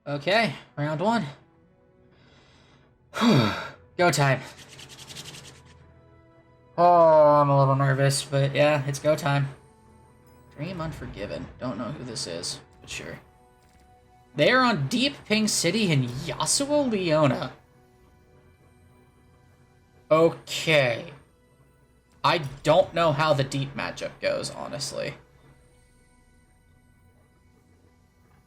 Okay, round one. Go time. Oh, I'm a little nervous, but yeah, it's go time. Dream Unforgiven. Don't know who this is, but sure. They are on Deep Ping City in Yasuo, Leona. Okay. I don't know how the Deep matchup goes, honestly.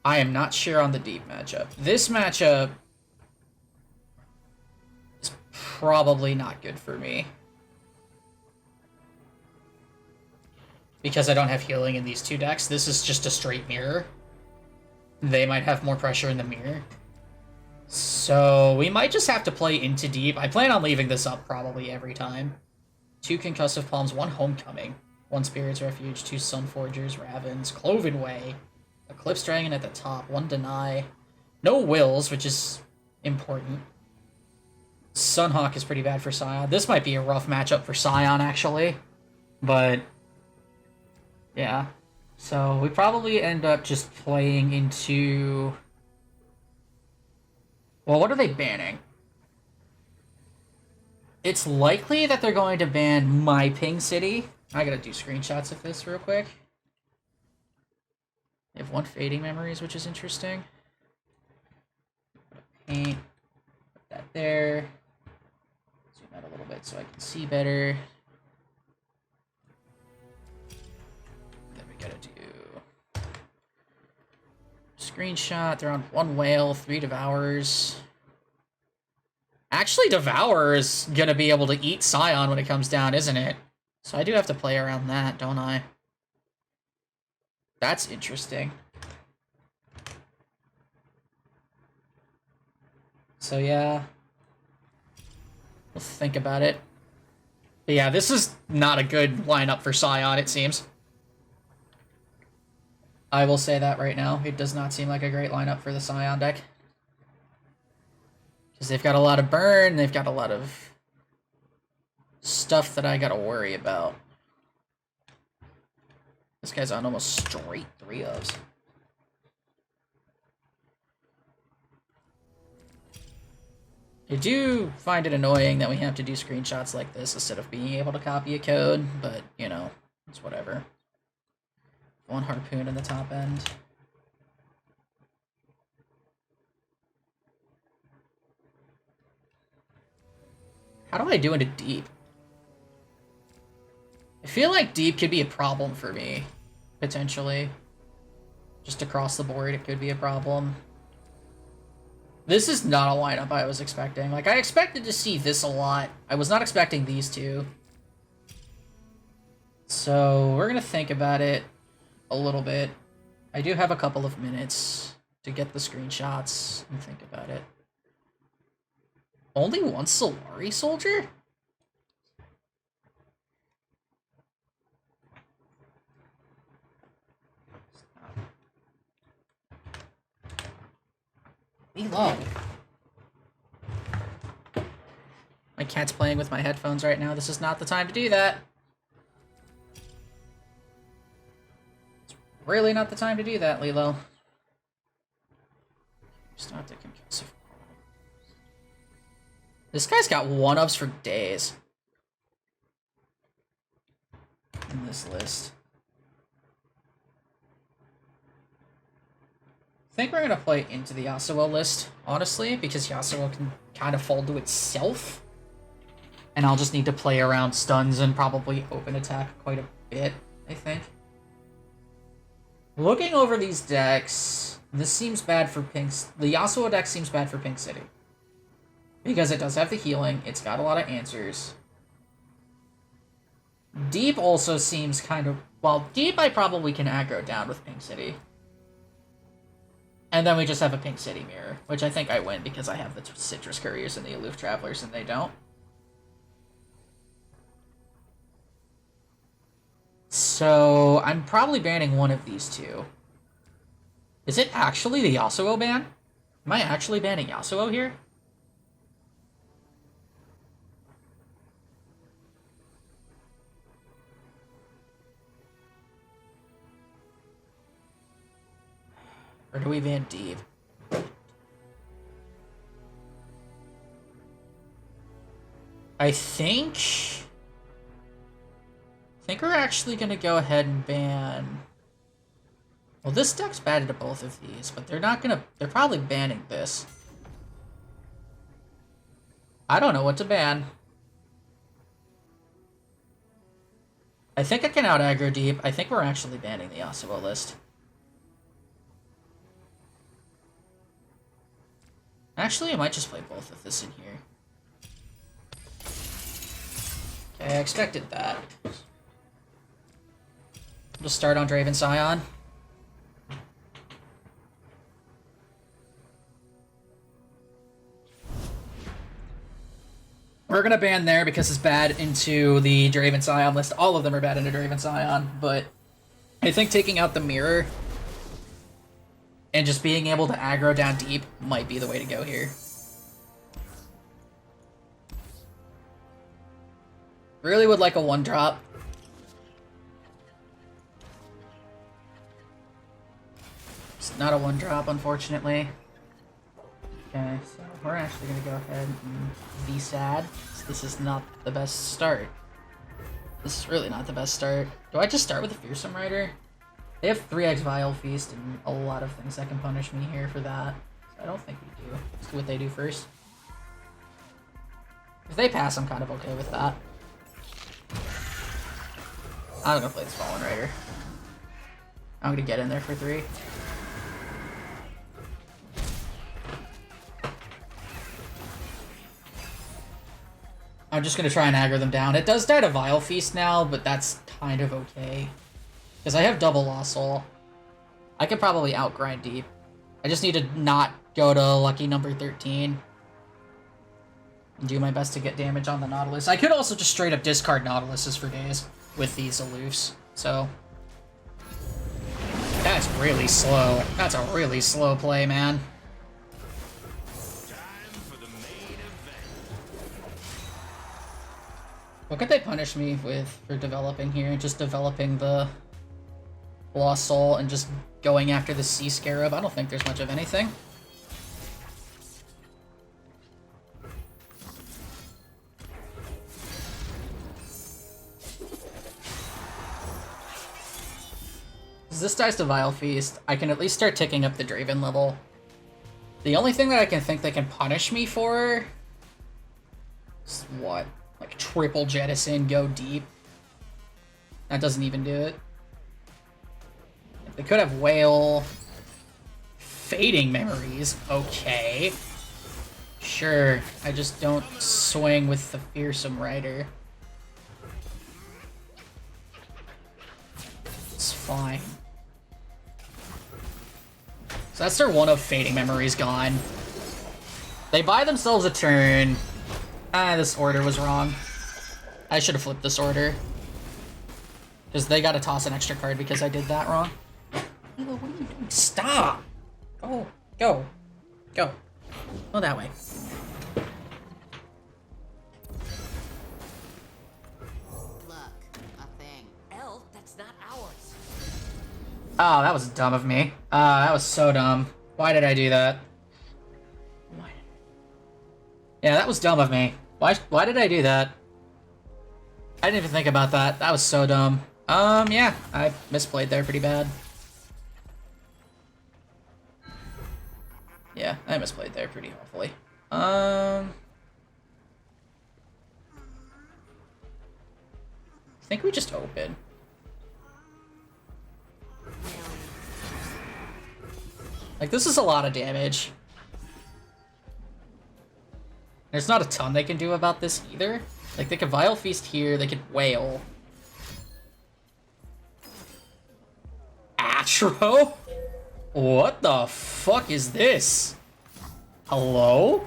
I am not sure on the Deep matchup. This matchup is probably not good for me. Because I don't have healing in these two decks. This is just a straight mirror. They might have more pressure in the mirror. So we might just have to play into Deep. I plan on leaving this up probably every time. 2 Concussive Palms, 1 Homecoming, 1 Spirit's Refuge, 2 Sunforgers, Ravens, Cloven Way, Eclipse Dragon at the top, 1 Deny, no Wills, which is important. Sunhawk is pretty bad for Scion. This might be a rough matchup for Scion, actually. But, yeah. So we probably end up just playing into... Well, what are they banning? It's likely that they're going to ban My Ping City. I gotta do screenshots of this real quick. They have 1 Fading Memories, which is interesting. Paint. Put that there. Zoom out a little bit so I can see better. Then we gotta do... Screenshot. They're on 1 Whale, 3 Devours. Actually, Devour is gonna be able to eat Scion when it comes down, isn't it? So I do have to play around that, don't I? That's interesting. So yeah. We'll think about it. But yeah, this is not a good lineup for Scion, it seems. I will say that right now. It does not seem like a great lineup for the Scion deck. Because they've got a lot of burn, they've got a lot of stuff that I gotta worry about. This guy's on almost straight 3-ofs. I do find it annoying that we have to do screenshots like this instead of being able to copy a code, but, you know, it's whatever. 1 Harpoon in the top end. How do I do into Deep? I feel like Deep could be a problem for me, potentially. Just across the board, it could be a problem. This is not a lineup I was expecting. Like, I expected to see this a lot. I was not expecting these two. So, we're gonna think about it a little bit. I do have a couple of minutes to get the screenshots and think about it. Only 1 Solari Soldier? Be low. My cat's playing with my headphones right now. This is not the time to do that. It's really not the time to do that, Lilo. Stop the concussive. This guy's got 1-ups for days. In this list. I think we're gonna play into the Yasuo list, honestly, because Yasuo can kind of fold to itself. And I'll just need to play around stuns and probably open attack quite a bit, I think. Looking over these decks, this seems bad for Pink's... The Yasuo deck seems bad for Pink City. Because it does have the healing, it's got a lot of answers. Deep also seems kind of... Well, Deep I probably can aggro down with Pink City. And then we just have a Pink City mirror, which I think I win because I have the Citrus Couriers and the Aloof Travelers and they don't. So, I'm probably banning one of these two. Is it actually the Yasuo ban? Am I actually banning Yasuo here? Or do we ban Deep? I think we're actually gonna go ahead and ban. Well, this deck's bad to both of these, but they're probably banning this. I don't know what to ban. I think I can out aggro deep. I think we're actually banning the Yasuo list. Actually, I might just play both of this in here. Okay, I expected that. We'll start on Draven Scion. We're gonna ban there because it's bad into the Draven Scion list. All of them are bad into Draven Scion, but I think taking out the mirror and just being able to aggro down deep might be the way to go here. Really would like a 1-drop. It's not a 1-drop, unfortunately. Okay, so we're actually gonna go ahead and be sad. This is not the best start. This is really not the best start. Do I just start with a Fearsome Rider? They have 3x Vile Feast and a lot of things that can punish me here for that. So I don't think we do. Let's do what they do first. If they pass, I'm kind of okay with that. I'm gonna play this Fallen Rider. I'm gonna get in there for 3. I'm just gonna try and aggro them down. It does die to Vile Feast now, but that's kind of okay. Because I have double Lost Soul. I could probably outgrind deep. I just need to not go to lucky number 13. And do my best to get damage on the Nautilus. I could also just straight up discard Nautiluses for days with these aloofs. So that's really slow. That's a really slow play, man. What could they punish me with for developing here? Just developing the Lost Soul and just going after the Sea Scarab? I don't think there's much of anything. As this dies to Vile Feast, I can at least start ticking up the Draven level. The only thing that I can think they can punish me for is what? Like triple jettison, go deep. That doesn't even do it. They could have whale. Fading memories. Okay. Sure. I just don't swing with the Fearsome Rider. It's fine. So that's their one of Fading Memories gone. They buy themselves a turn. This order was wrong. I should have flipped this order. Because they gotta toss an extra card because I did that wrong. Milo, what are you doing? Stop! Oh, go. Go. Go that way. Look, a thing. Elf, that's not ours. Oh, that was dumb of me. That was so dumb. Why did I do that? Why? Yeah, that was dumb of me. Why did I do that? I didn't even think about that. That was so dumb. Yeah, I misplayed there pretty bad. Yeah, I misplayed there pretty awfully. I think we just open. Like, this is a lot of damage. There's not a ton they can do about this either. Like, they could Vile Feast here, they could Whale. Atro? What the fuck is this? Hello?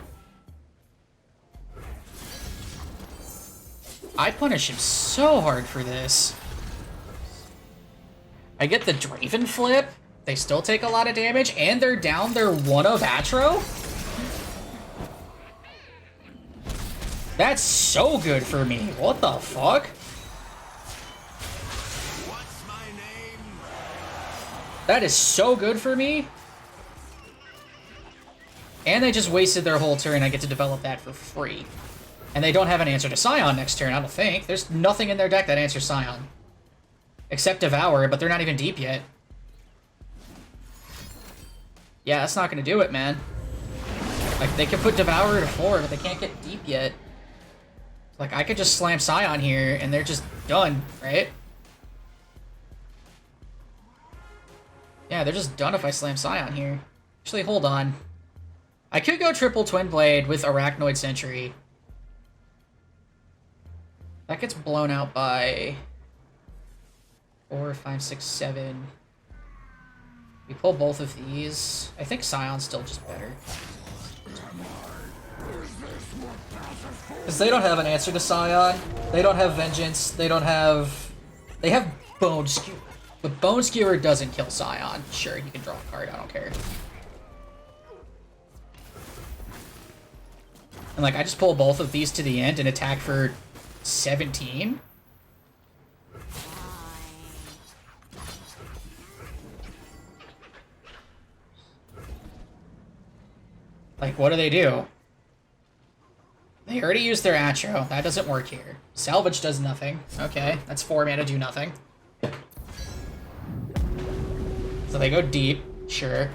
I punish him so hard for this. I get the Draven flip. They still take a lot of damage, and they're down their one of Atro? That's so good for me. What the fuck? What's my name? That is so good for me. And they just wasted their whole turn. I get to develop that for free. And they don't have an answer to Scion next turn, I don't think. There's nothing in their deck that answers Scion. Except Devour, but they're not even deep yet. Yeah, that's not gonna do it, man. Like, they can put Devour to 4, but they can't get deep yet. Like, I could just slam Scion here, and they're just done, right? Yeah, they're just done if I slam Scion here. Actually, hold on. I could go triple Twin Blade with Arachnoid Sentry. That gets blown out by 4, 5, 6, 7. We pull both of these. I think Scion's still just better. Because they don't have an answer to Scion. They don't have Vengeance. They don't have... They have Bone Skewer. But Bone Skewer doesn't kill Scion. Sure, you can draw a card. I don't care. And, like, I just pull both of these to the end and attack for 17? Like, what do? They already used their Atro. That doesn't work here. Salvage does nothing. Okay, that's 4 mana, do nothing. So they go deep, sure.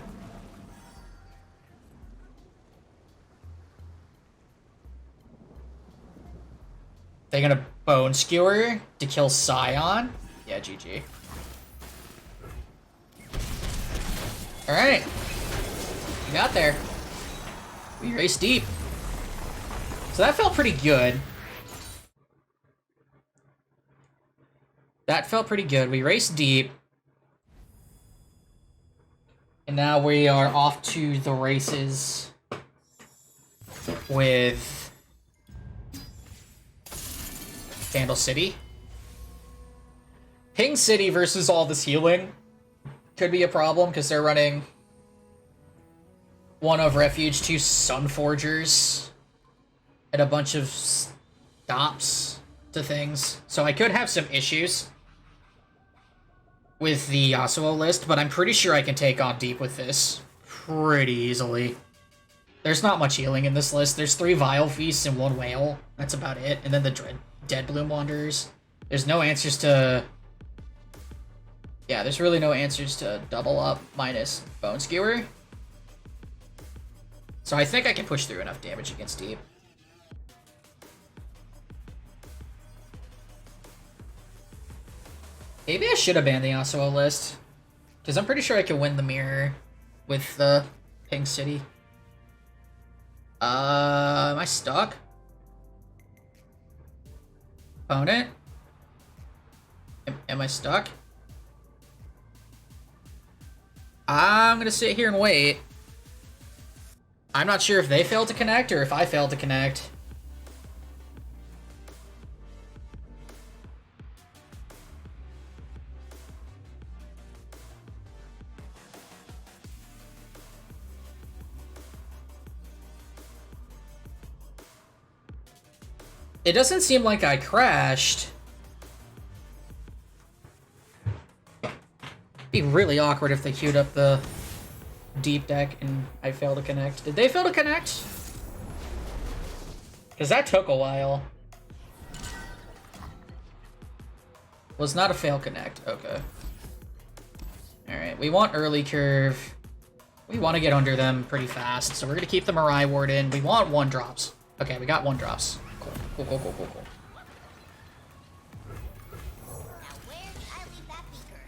They're gonna Bone Skewer to kill Scion? Yeah, GG. Alright. We got there. We raced deep. So that felt pretty good. That felt pretty good. We raced deep. And now we are off to the races with Vandal City. Ping City versus all this healing could be a problem because they're running 1 of Refuge, 2 Sunforgers, and a bunch of stops to things. So I could have some issues with the Yasuo list, but I'm pretty sure I can take on deep with this pretty easily. There's not much healing in this list. There's 3 Vile Feasts and 1 Whale. That's about it. And then the Dead Bloom Wanderers. There's no answers to... Yeah, there's really no answers to double up minus Bone Skewer. So I think I can push through enough damage against deep. Maybe I should have banned the Yasuo list. Because I'm pretty sure I can win the mirror with the Ping City. Am I stuck? Opponent? Am I stuck? I'm gonna sit here and wait. I'm not sure if they failed to connect or if I failed to connect. It doesn't seem like I crashed. It'd be really awkward if they queued up the deep deck and I failed to connect. Did they fail to connect? Because that took a while. Was not a fail connect. Okay. Alright, we want early curve. We want to get under them pretty fast, so we're going to keep the Mirai Ward in. We want 1 drops. Okay, we got 1 drops. Cool.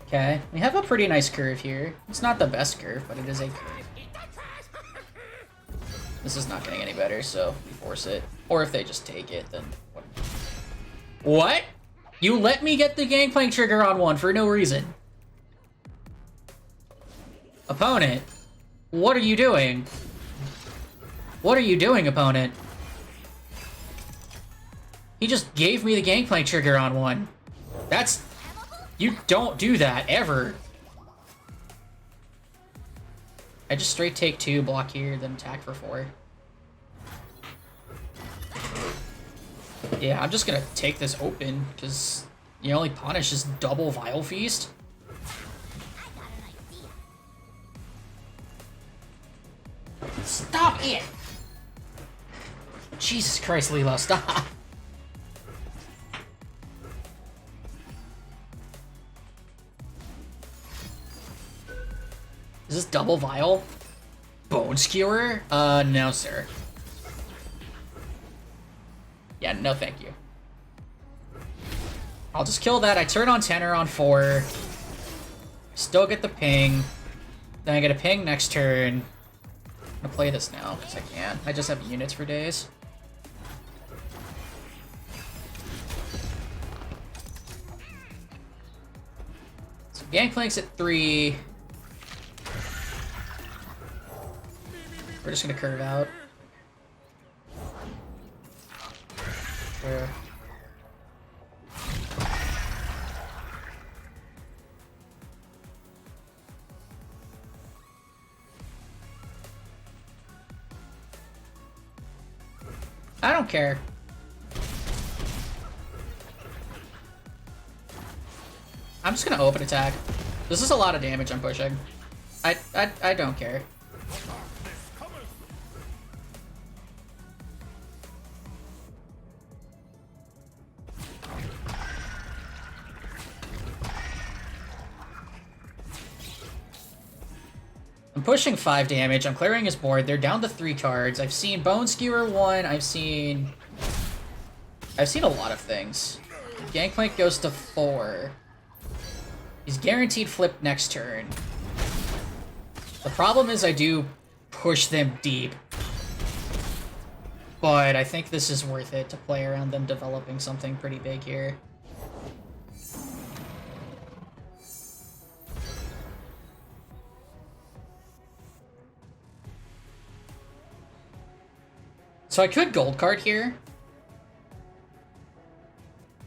Okay, we have a pretty nice curve here. It's not the best curve, but it is a curve. This is not getting any better, so we force it. Or if they just take it, then... What? You let me get the Gangplank trigger on 1 for no reason. Opponent, what are you doing? What are you doing, opponent? He just gave me the Gangplank trigger on 1. That's... You don't do that, ever. I just straight take 2, block here, then attack for 4. Yeah, I'm just gonna take this open, because the only punish is double Vile Feast. Stop it! Jesus Christ, Lilo, stop! Is this double vial? Bone skewer? No, sir. Yeah, no thank you. I'll just kill that. I turn on tenor on 4. Still get the ping. Then I get a ping next turn. I'm gonna play this now, because I can. I just have units for days. So Gangplank's at 3. We're just gonna curve out. There. I don't care. I'm just gonna open attack. This is a lot of damage I'm pushing. I don't care. I'm pushing 5 damage. I'm clearing his board. They're down to 3 cards. I've seen Bone Skewer 1. I've seen a lot of things. Gangplank goes to 4. He's guaranteed flip next turn. The problem is I do push them deep. But I think this is worth it to play around them developing something pretty big here. So I could gold card here.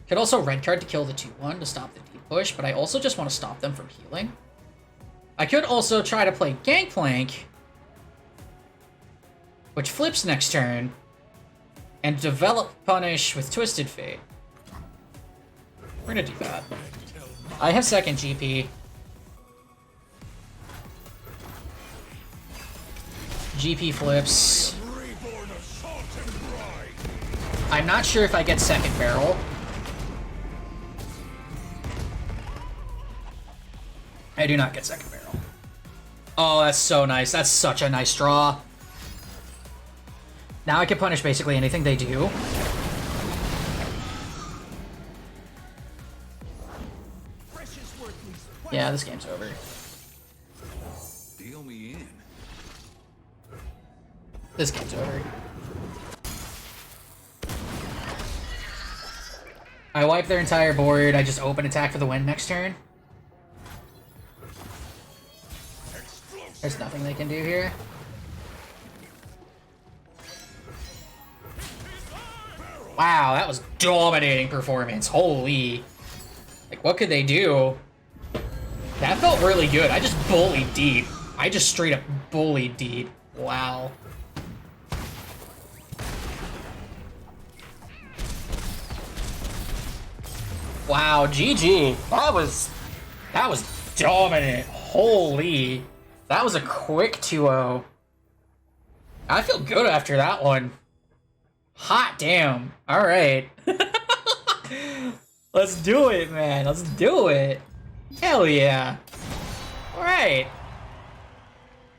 Could also red card to kill the 2-1 to stop the deep push, but I also just want to stop them from healing. I could also try to play Gangplank, which flips next turn, and develop Punish with Twisted Fate. We're gonna do that. I have second GP. GP flips. I'm not sure if I get second barrel. I do not get second barrel. Oh, that's so nice. That's such a nice draw. Now I can punish basically anything they do. Yeah, this game's over. Deal me in. This game's over. I wipe their entire board. I just open attack for the win next turn. There's nothing they can do here. Wow, that was dominating performance. Holy. Like, what could they do? That felt really good. I just bullied deep. I just straight up bullied deep. Wow. Wow, GG. That was dominant. Holy. That was a quick 2-0. I feel good after that one. Hot damn. All right. Let's do it, man. Let's do it. Hell yeah. All right.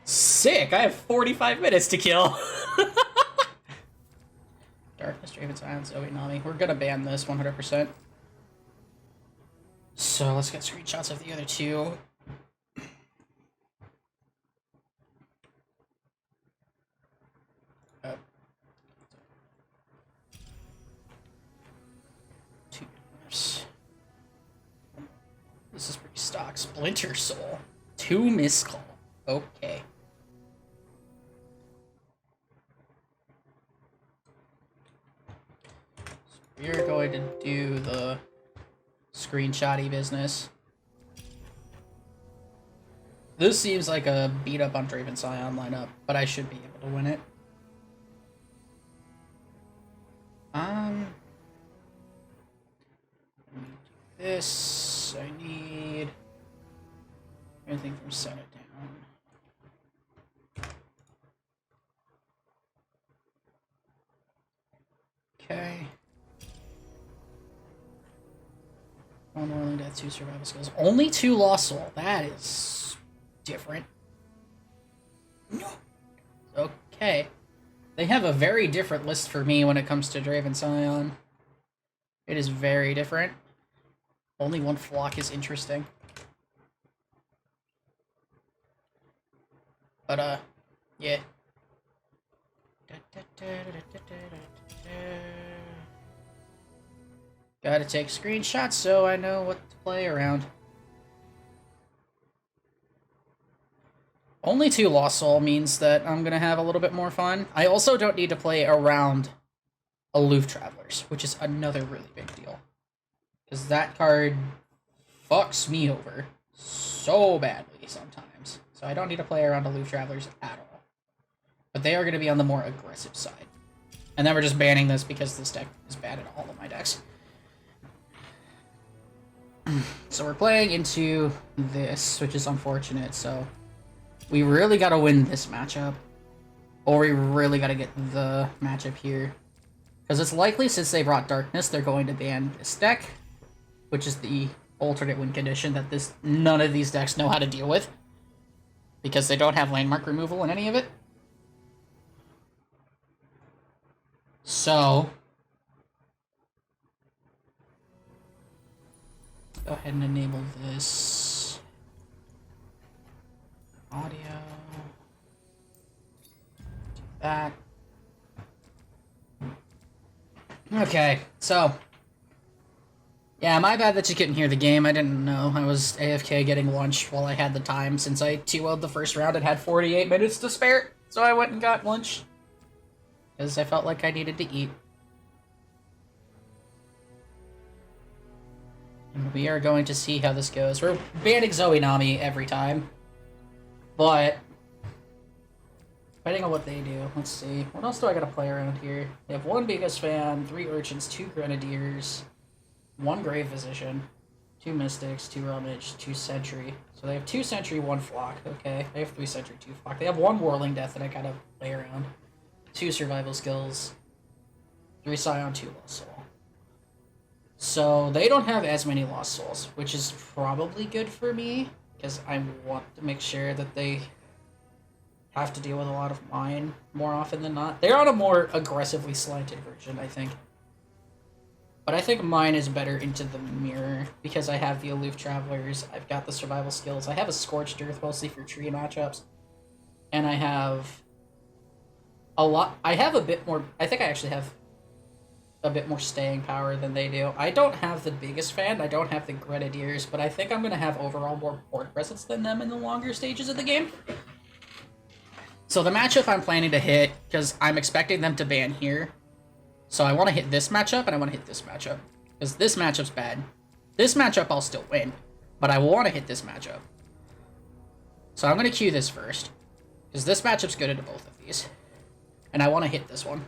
Sick. I have 45 minutes to kill. Darkness, Draven Silence, Zoe Nami. We're gonna ban this 100%. So let's get screenshots of the other two. Two doors. This is pretty stock. Splinter Soul. 2 miscall. Okay. So we are going to do the screenshotty business. This seems like a beat up on Draven Scion lineup, but I should be able to win it. This I need anything from Senate down. Okay. 1 Whirling Death, 2 survival skills. Only 2 Lost Soul. That is different. Okay. They have a very different list for me when it comes to Draven Scion. It is very different. Only one flock is interesting. But, yeah. Gotta take screenshots so I know what to play around. Only 2 Lost Soul means that I'm gonna have a little bit more fun. I also don't need to play around Aloof Travelers, which is another really big deal. Because that card fucks me over so badly sometimes. So I don't need to play around Aloof Travelers at all. But they are going to be on the more aggressive side. And then we're just banning this because this deck is bad in all of my decks. So we're playing into this, which is unfortunate, so we really got to win this matchup. Or we really got to get the matchup here. Because it's likely, since they brought Darkness, they're going to ban this deck, which is the alternate win condition that none of these decks know how to deal with. Because they don't have landmark removal in any of it. So, go ahead and enable this audio. Do that. Okay, so yeah, my bad that you couldn't hear the game. I didn't know. I was AFK getting lunch while I had the time, since I 2-0'd the first round and had 48 minutes to spare. So I went and got lunch. Because I felt like I needed to eat. And we are going to see how this goes. We're banning Zoe Nami every time. But depending on what they do, let's see. What else do I gotta play around here? They have 1 Biggest Fan, 3 Urchins, 2 Grenadiers, 1 Grave Physician, 2 Mystics, 2 Rummage, 2 Sentry. So they have 2 Sentry, 1 Flock. Okay. They have 3 Sentry, 2 Flock. They have 1 Whirling Death that I gotta play around. 2 Survival Skills, 3 Scion, 2 Lost Soul. So they don't have as many Lost Souls, which is probably good for me, because I want to make sure that they have to deal with a lot of mine more often than not. They're on a more aggressively slanted version, I think. But I think mine is better into the mirror, because I have the Aloof Travelers, I've got the Survival Skills, I have a Scorched Earth mostly for tree matchups, and I have I have a bit more, I think I actually have a bit more staying power than they do. I don't have the Biggest Fan, I don't have the Grenadiers, but I think I'm going to have overall more board presence than them in the longer stages of the game. So the matchup I'm planning to hit, because I'm expecting them to ban here, so I want to hit this matchup and I want to hit this matchup, because this matchup's bad. This matchup I'll still win, but I want to hit this matchup. So I'm going to queue this first, because this matchup's good into both of these. And I want to hit this one.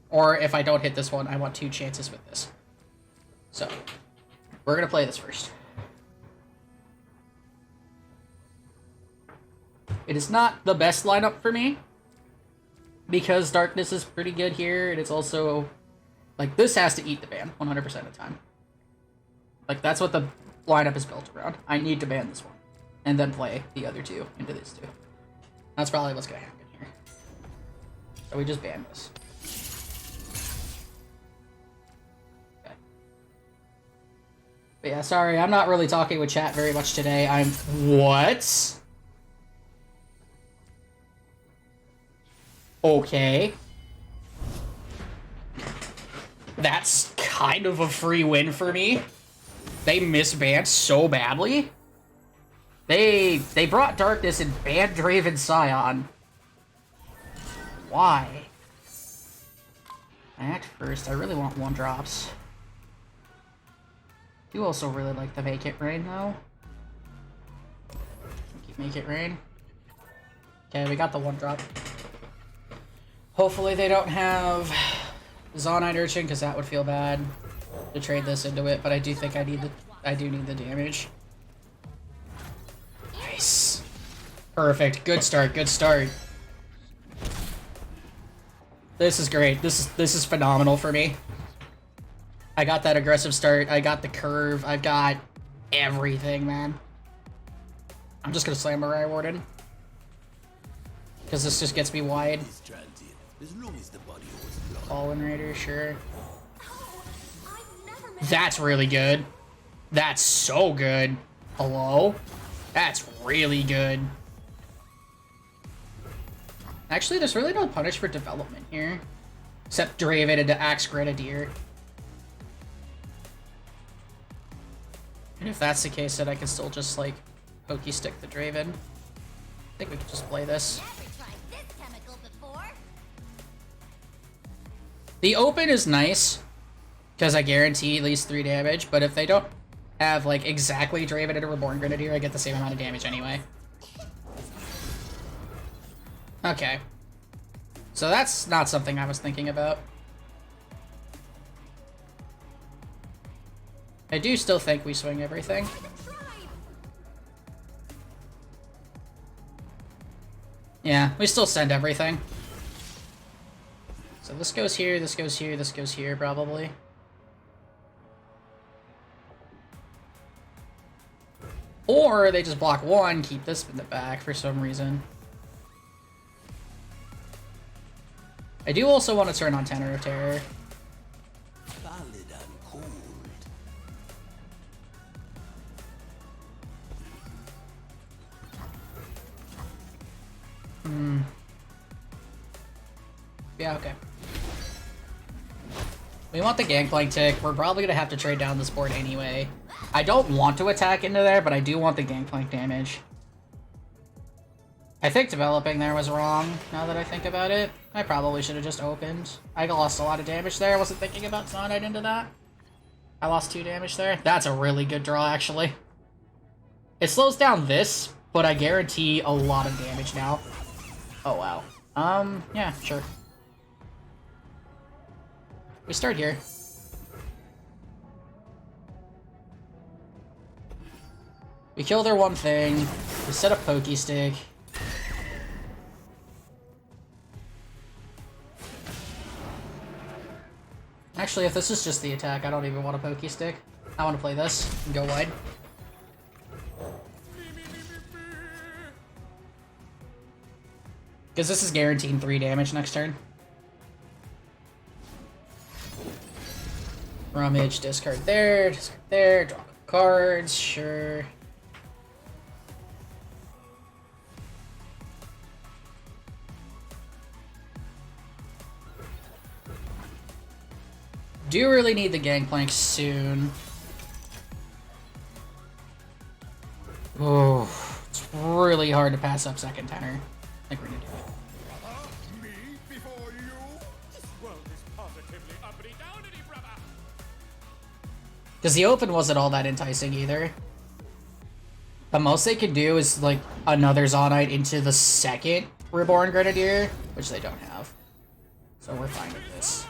Or if I don't hit this one, I want 2 chances with this. So, we're going to play this first. It is not the best lineup for me, because Darkness is pretty good here, and it's also, like, this has to eat the ban 100% of the time. Like, that's what the lineup is built around. I need to ban this one, and then play the other 2 into these 2. That's probably what's going to happen here. So we just ban this. Okay. But yeah, sorry, I'm not really talking with chat very much today. What? Okay. That's kind of a free win for me. They misbanned so badly. They brought Darkness and banned Draven Scion. Why? I act first. I really want 1-drops. I do also really like the Make It Rain, though. Keep Make It Rain. Okay, we got the 1-drop. Hopefully they don't have Zonite Urchin, because that would feel bad to trade this into it, but I do think I do need the damage. Nice. Perfect. Good start. Good start. This is great. This is phenomenal for me. I got that aggressive start. I got the curve. I've got everything, man. I'm just gonna slam Mariah Warden, because this just gets me wide. As long as the body holds blood. Fallen Raider, sure. Oh, I've never met That's really good. That's so good. Hello? That's really good. Actually, there's really no punish for development here. Except Draven into Axe Grenadier. And if that's the case, then I can still just, like, pokey stick the Draven. I think we can just play this. Never tried this chemical before. The open is nice, because I guarantee at least 3 damage, but if they don't have, like, exactly Draven and a Reborn Grenadier, I get the same amount of damage anyway. Okay. So that's not something I was thinking about. I do still think we swing everything. Yeah, we still send everything. So this goes here, this goes here, this goes here, probably. Or they just block 1, keep this in the back for some reason. I do also want to turn on Tenor of Terror. Valid and cold. Yeah, okay. We want the Gangplank tick. We're probably gonna have to trade down this board anyway. I don't want to attack into there, but I do want the Gangplank damage. I think developing there was wrong, now that I think about it. I probably should have just opened. I lost a lot of damage there. I wasn't thinking about Sonite into that. I lost 2 damage there. That's a really good draw, actually. It slows down this, but I guarantee a lot of damage now. Oh, wow. Yeah, sure. We start here. We kill their one thing. We set up Pokey Stick. Actually, if this is just the attack, I don't even want a Pokey Stick. I want to play this and go wide. Because this is guaranteed 3 damage next turn. Rummage, discard there, draw cards, sure. Do really need the Gangplank soon. Oh, it's really hard to pass up second tenor. I think we're gonna do it. Me before you? This world is positively uppity downity, brother. Because the open wasn't all that enticing either. The most they could do is like another Zonite into the second Reborn Grenadier, which they don't have. So we're fine with this.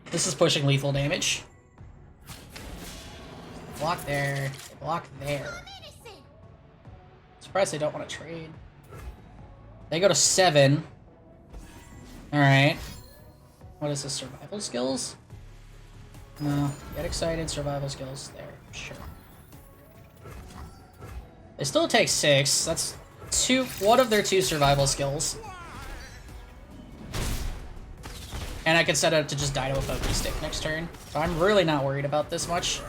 This is pushing lethal damage. Block there. Block there. Surprised they don't want to trade. They go to 7. Alright. What is this? Survival skills? No. Get excited. Survival skills. There. Sure. They still take 6. That's 1 of their 2 survival skills. And I can set it up to just die to a Pokey Stick next turn. So I'm really not worried about this much.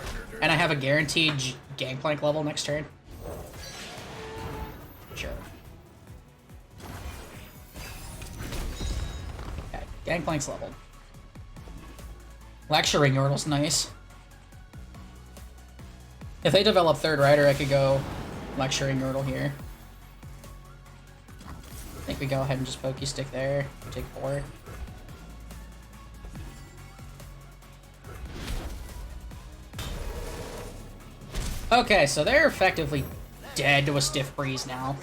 And I have a guaranteed Gangplank level next turn. Sure. Okay, Gangplank's leveled. Lecturing Yordle's nice. If they develop third rider, I could go Lecturing Yordle here. I think we go ahead and just Pokey Stick there. We take 4. Okay, so they're effectively dead to a Stiff Breeze now.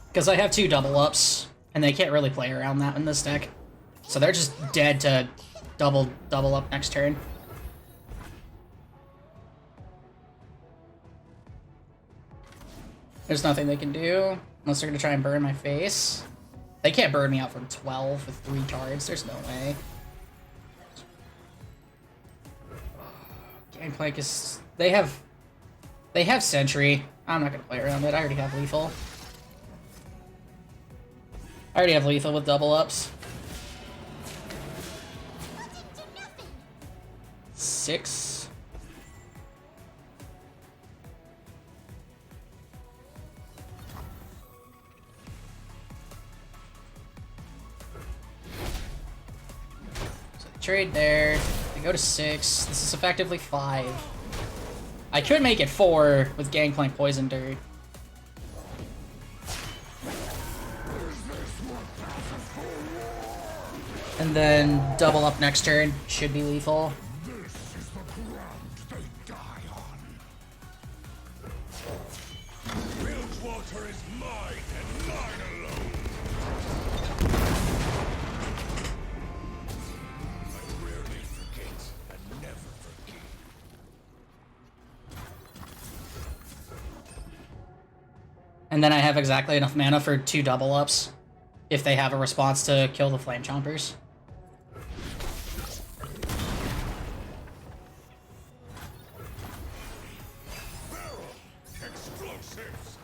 Because I have 2 double ups, and they can't really play around that in this deck. So they're just dead to double up next turn. There's nothing they can do. Unless they're gonna try and burn my face. They can't burn me out from 12 with 3 cards. There's no way. Gangplank is... They have Sentry. I'm not gonna play around it. I already have Lethal. I already have Lethal with double ups. 6. So trade there. They go to 6. This is effectively 5. I could make it 4 with Gangplank Poison Dirt. And then double up next turn. Should be lethal. This is the ground they die on. Bilgewater is mine and mine alone. I rarely forget and never forgive. And then I have exactly enough mana for 2 double ups if they have a response to kill the Flame Chompers. Explosives.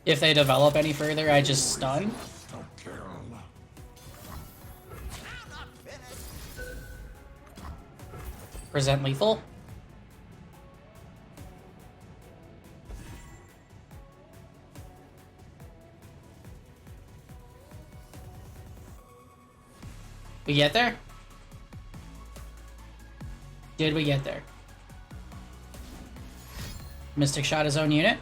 If they develop any further, I just stun. Don't kill. Present lethal. We get there? Did we get there? Mystic shot his own unit.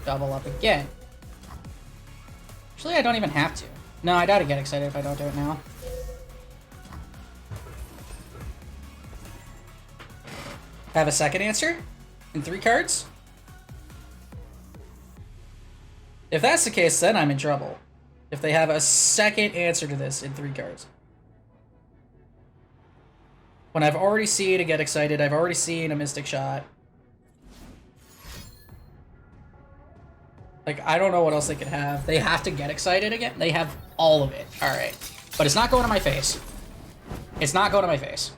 Double up again. Actually, I don't even have to. No, I gotta get excited if I don't do it now. Have a second answer in 3 cards? If that's the case, then I'm in trouble. If they have a second answer to this in 3 cards. When I've already seen a Get Excited, I've already seen a Mystic Shot. Like, I don't know what else they could have. They have to Get Excited again? They have all of it. Alright. But it's not going to my face. It's not going to my face.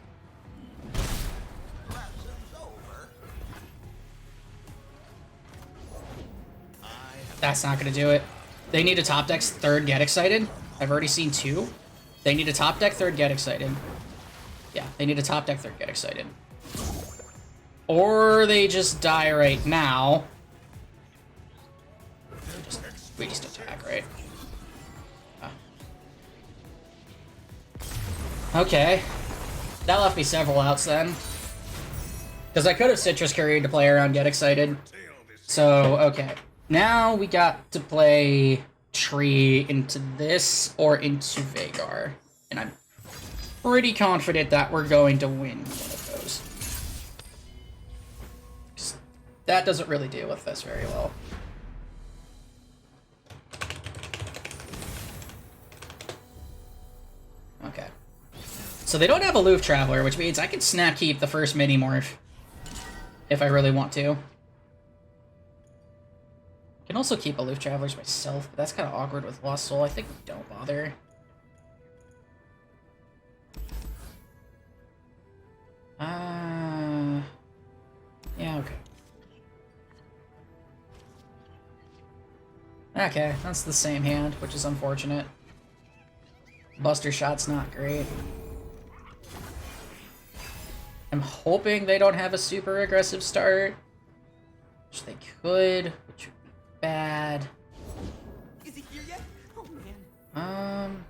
That's not going to do it. They need a top deck 3rd Get Excited. I've already seen 2. They need a top deck 3rd Get Excited. Yeah, they need a top deck 3rd Get Excited. Or they just die right now. We just attack, right? Okay. That left me several outs then. Because I could have Citrus Courier to play around Get Excited. So, okay. Now we got to play Tree into this or into Vagar. And I'm pretty confident that we're going to win one of those. That doesn't really deal with this very well. Okay. So they don't have Aloof Traveler, which means I can snap keep the first mini morph if I really want to. I can also keep Aloof Travelers myself, but that's kind of awkward with Lost Soul. I think we don't bother. Yeah, okay. Okay, that's the same hand, which is unfortunate. Buster Shot's not great. I'm hoping they don't have a super aggressive start. Which they could, which would be bad. Is he here yet? Oh man.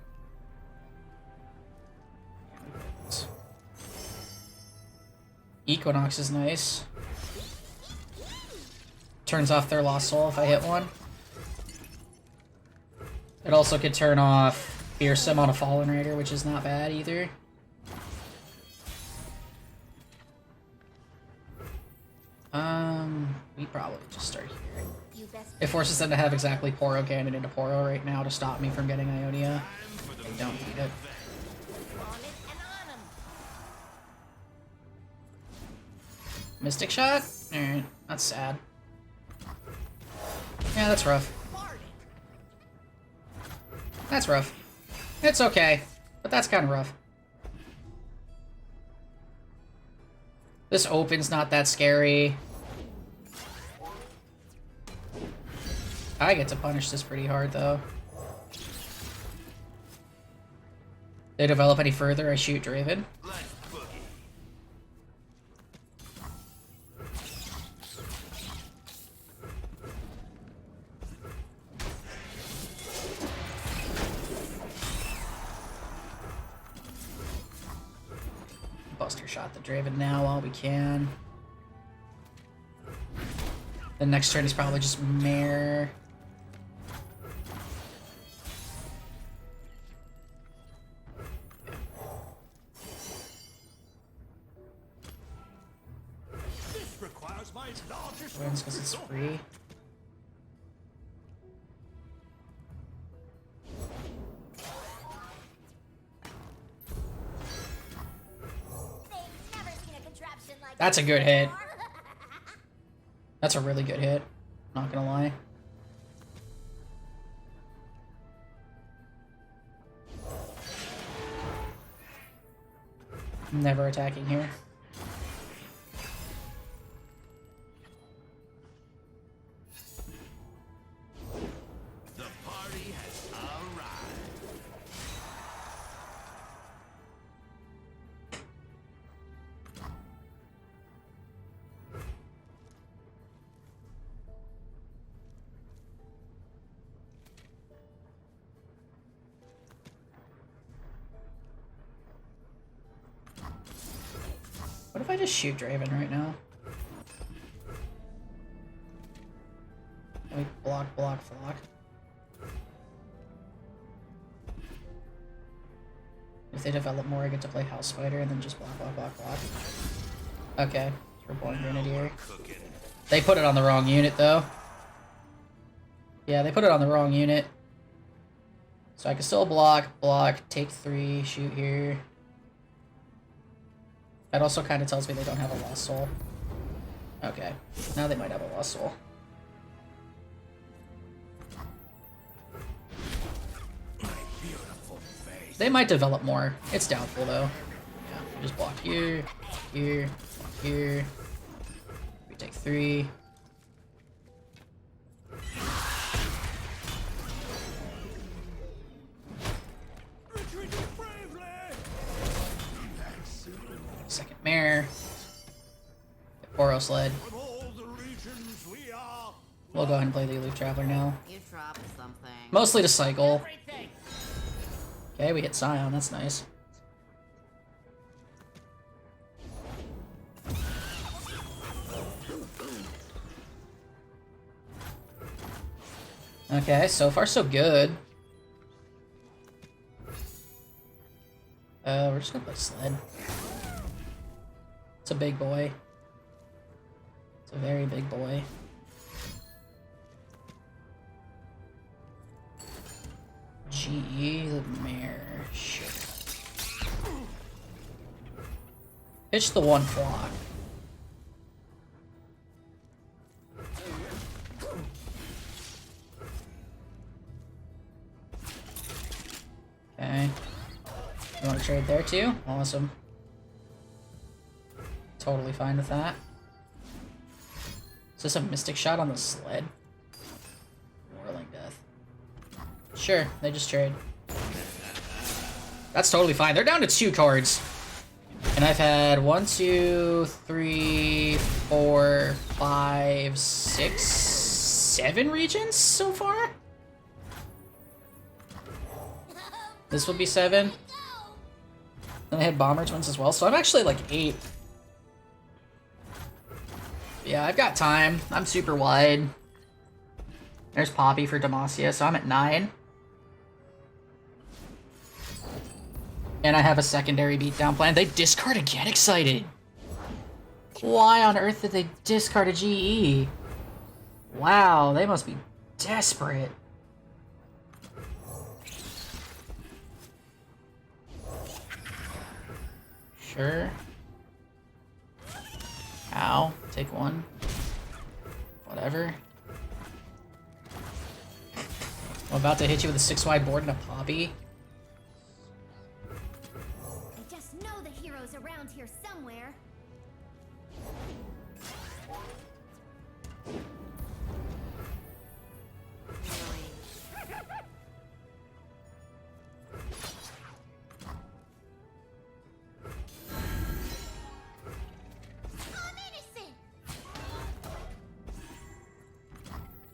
Equinox is nice. Turns off their Lost Soul if I hit one. It also could turn off Fearsome on a Fallen Raider, which is not bad either. We probably just start here. It forces them to have exactly Poro Cannon into Poro right now to stop me from getting Ionia. I don't need it. Mystic Shot? Alright, that's sad. Yeah, that's rough. That's rough. It's okay. But that's kind of rough. This open's not that scary. I get to punish this pretty hard, though. They develop any further, I shoot Draven. Buster shot the Draven now while we can. The next turn is probably just Mare. This requires my largest Wins because it's free. That's a good hit. That's a really good hit. Not gonna lie. Never attacking here. The party has arrived. What if I just shoot Draven right now? Wait, block. If they develop more, I get to play House Spider and then just block. Okay, we're Born Grenadier. They put it on the wrong unit, though. Yeah, they put it on the wrong unit. So I can still block, take 3, shoot here. That also kind of tells me they don't have a Lost Soul. Okay, now they might have a Lost Soul. They might develop more. It's doubtful, though. Yeah, just block here, here, here. We take 3. Second Mare. Boros led. We'll go ahead and play the Aloof Traveler now. You dropped something. Mostly to cycle. Okay, we hit Scion, that's nice. Okay, so far so good. We're just gonna play Sled. It's a big boy. It's a very big boy. GE, the Mare. Shit. Pitch the 1 flock. Okay. You want to trade there too? Awesome. Totally fine with that. Is this a Mystic Shot on the Sled? Whirling Death. Sure, they just trade. That's totally fine. They're down to 2 cards. And I've had 1, 2, 3, 4, 5, 6, 7 regions so far? This would be 7. Then I had Bomber Twins as well, so I'm actually like 8. Yeah, I've got time. I'm super wide. There's Poppy for Demacia, so I'm at 9. And I have a secondary beatdown plan. They discarded Get Excited. Why on earth did they discard a GE? Wow, they must be desperate. Sure. Ow. Take 1. Whatever. I'm about to hit you with a 6 wide board and a Poppy.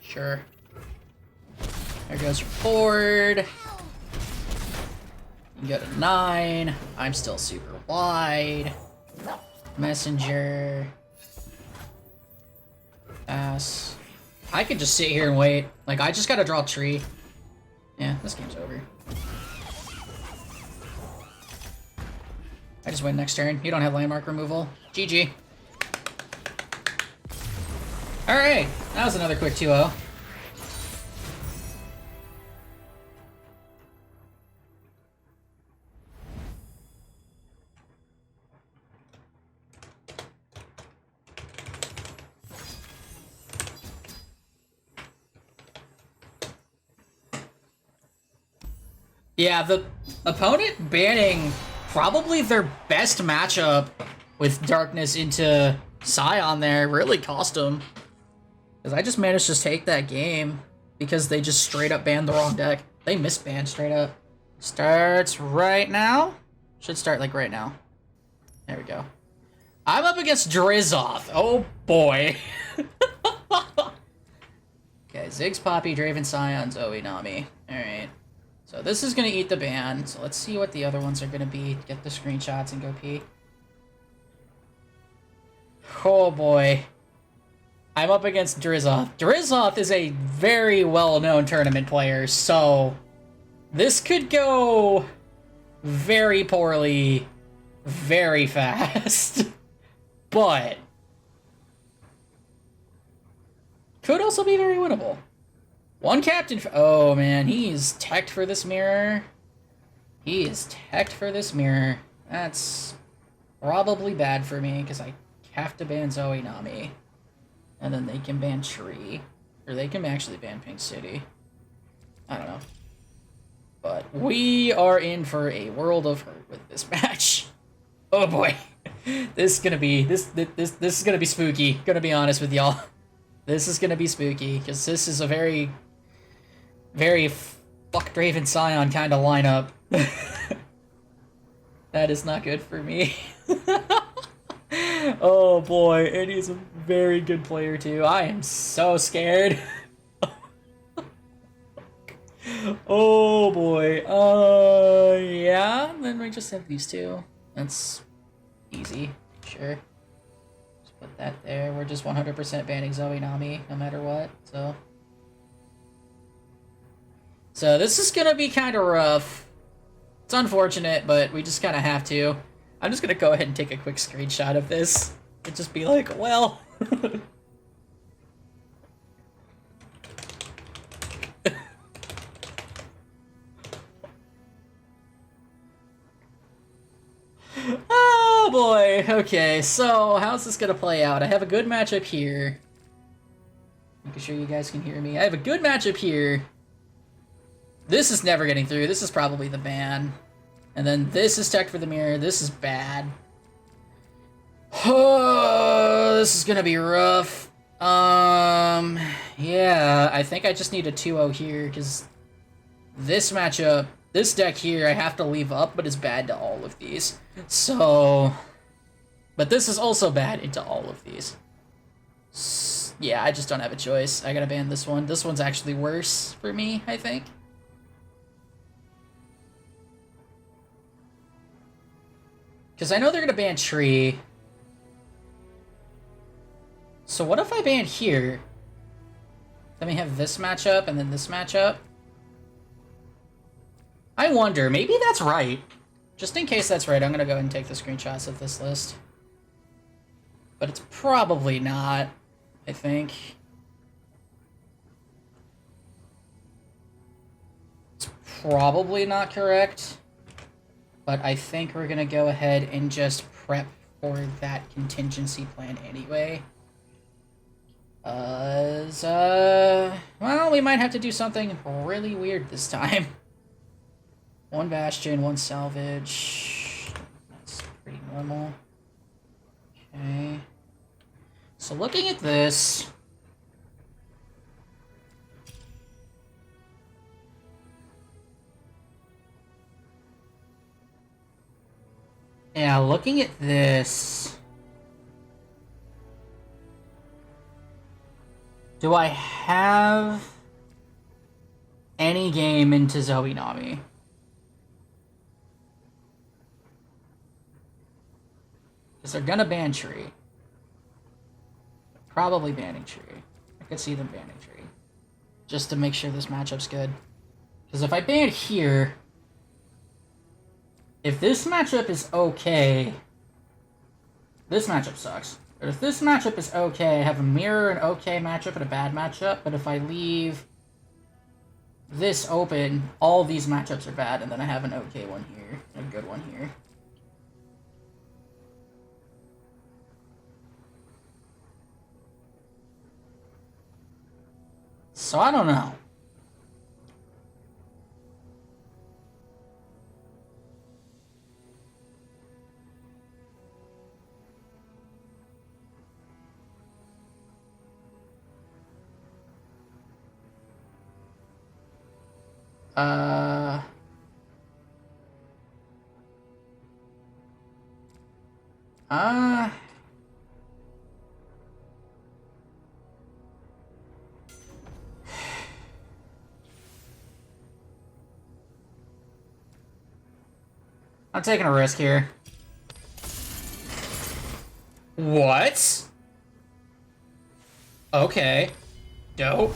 Sure. There goes your board. You go to 9. I'm still super wide. Messenger. Pass. I could just sit here and wait. Like, I just gotta draw a tree. Yeah, this game's over. I just win next turn. You don't have landmark removal. GG. Alright, that was another quick 2-0. Yeah, the opponent banning probably their best matchup with Darkness into Scion there really cost them. Because I just managed to take that game because they just straight up banned the wrong deck. They misbanned straight up. Starts right now. Should start like right now. There we go. I'm up against Drizzoth. Oh boy. Okay, Ziggs, Poppy, Draven, Scion, Zoe, Nami. Alright. So this is going to eat the ban. So let's see what the other ones are going to be. Get the screenshots and go pee. Oh boy. I'm up against Drizzoth. Drizzoth is a very well-known tournament player, so this could go very poorly, very fast. But could also be very winnable. One captain. Oh man, he is teched for this mirror. He is teched for this mirror. That's probably bad for me because I have to ban Zoe Nami. And then they can ban Tree. Or they can actually ban Pink City. I don't know. But we are in for a world of hurt with this match. Oh boy. This is gonna be this is gonna be spooky, gonna be honest with y'all. This is gonna be spooky, because this is a very fuck Draven Scion kind of lineup. That is not good for me. Oh boy, and he's a very good player too. I am so scared. Oh boy. Yeah, then we just have these two. That's easy, sure. Just put that there. We're just 100% banning Zoe Nami, no matter what, so. So this is gonna be kind of rough. It's unfortunate, but we just kind of have to. I'm just gonna go ahead and take a quick screenshot of this. And just be like, well. Oh boy, okay, so how's this gonna play out? I have a good matchup here. Making sure you guys can hear me. I have a good matchup here. This is never getting through. This is probably the ban. And then this is tech for the mirror. This is bad. Oh, this is gonna be rough. Yeah, I think I just need a 2-0 here, because this matchup, this deck here, I have to leave up, but it's bad to all of these. So, but this is also bad into all of these. Yeah, I just don't have a choice. I gotta ban this one. This one's actually worse for me, I think. Because I know they're gonna ban Tree. So what if I ban here? Then we have this matchup and then this matchup. I wonder, maybe that's right. Just in case that's right, I'm gonna go ahead and take the screenshots of this list. But it's probably not, I think. It's probably not correct. But I think we're gonna go ahead and just prep for that contingency plan anyway. Well, we might have to do something really weird this time. One Bastion, one Salvage. That's pretty normal. Okay. So looking at this... Yeah, looking at this... Do I have any game into Zoe Nami? Because they're gonna ban Tree. Probably banning Tree. I could see them banning Tree. Just to make sure this matchup's good. Because if I ban here... If this matchup is okay... This matchup sucks. But if this matchup is okay, I have a mirror, an okay matchup, and a bad matchup. But if I leave this open, all these matchups are bad, and then I have an okay one here, and a good one here. So I don't know. Uh... I'm taking a risk here. What? Okay. Dope.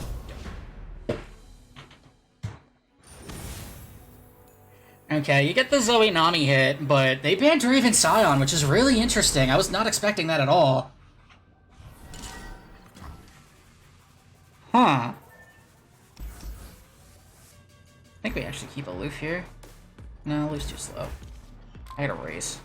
Okay, you get the Zoe Nami hit, but they banned Draven Scion, which is really interesting. I was not expecting that at all. Huh. I think we actually keep aloof here. No, aloof's too slow. I gotta race.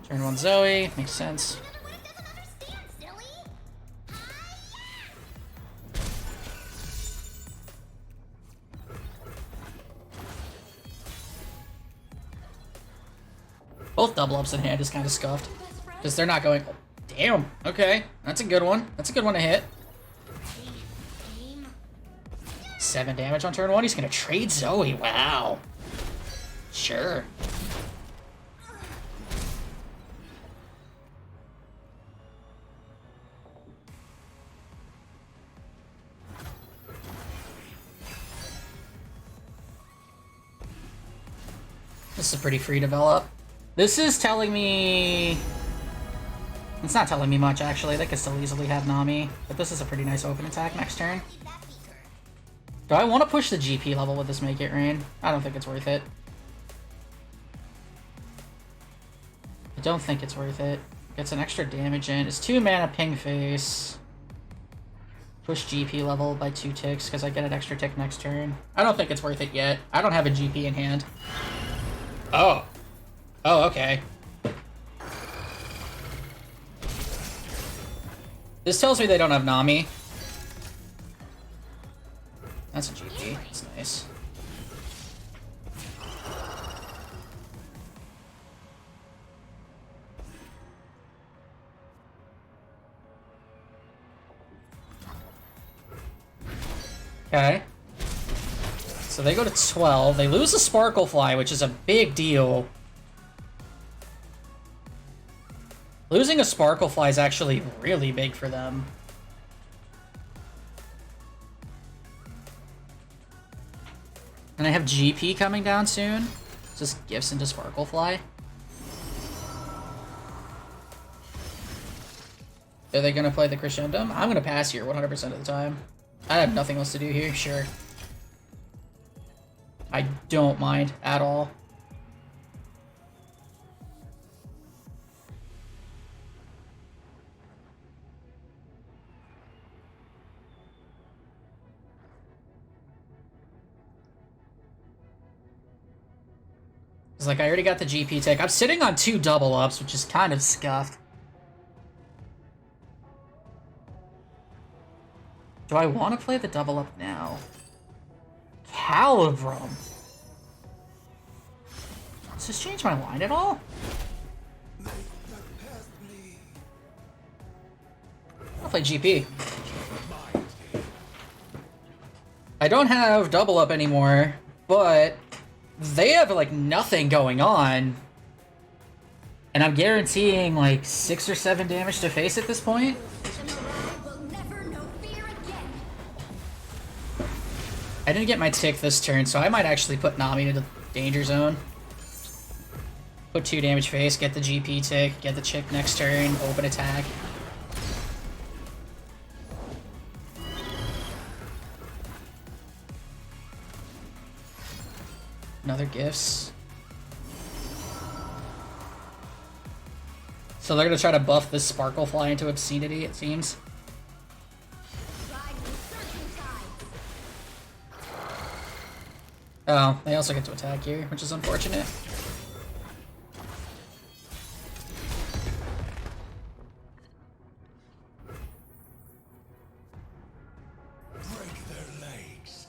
Turn 1 Zoe, makes sense. Both double ups in hand is kind of scuffed. Because they're not going... Oh, damn, okay. That's a good one. That's a good one to hit. 7 damage on turn 1. He's gonna trade Zoe. Wow. Sure. This is a pretty free develop. This is telling me... It's not telling me much, actually. They could still easily have Nami. But this is a pretty nice open attack next turn. Do I want to push the GP level with this Make It Rain? I don't think it's worth it. I don't think it's worth it. Gets an extra damage in. It's 2 mana ping face. Push GP level by 2 ticks because I get an extra tick next turn. I don't think it's worth it yet. I don't have a GP in hand. Oh. Oh, okay. This tells me they don't have Nami. That's a GP. That's nice. Okay. So they go to 12. They lose a Sparklefly, which is a big deal. Losing a Sparklefly is actually really big for them. And I have GP coming down soon. Just gifts into Sparklefly. Are they gonna play the Crescendum? I'm gonna pass here 100% of the time. I have nothing else to do here, sure. I don't mind at all. It's like I already got the GP take. I'm sitting on 2 double ups, which is kind of scuffed. Do I want to play the double up now? Calibrum. Does this change my line at all? I'll play GP. I don't have double up anymore, but they have like nothing going on. And I'm guaranteeing like 6 or 7 damage to face at this point. I didn't get my tick this turn, so I might actually put Nami into the danger zone. Put 2 damage face, get the GP tick, get the chick next turn, open attack. Another gifts. So they're gonna try to buff this Sparkle Fly into obscenity, it seems. Oh, they also get to attack here, which is unfortunate. Break their legs.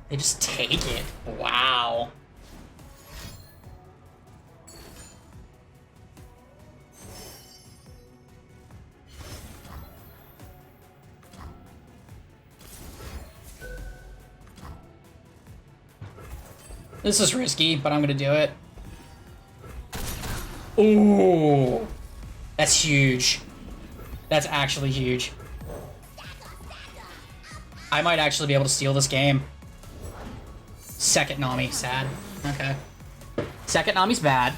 They just take it. Wow. This is risky, but I'm gonna do it. Ooh. That's huge. That's actually huge. I might actually be able to steal this game. Second Nami, sad. Okay. Second Nami's bad,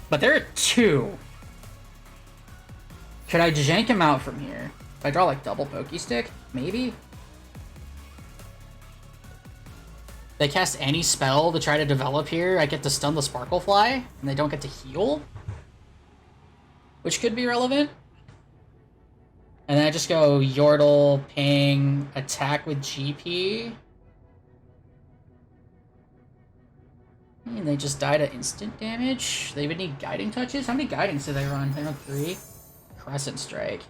but there are 2. Should I jank him out from here? If I draw like double Pokey Stick? Maybe? They cast any spell to try to develop here. I get to stun the Sparkle Fly, and they don't get to heal. Which could be relevant. And then I just go Yordle, Ping, attack with GP. And they just die to instant damage. They would need guiding touches. How many guidings do they run? They run 3. Crescent Strike.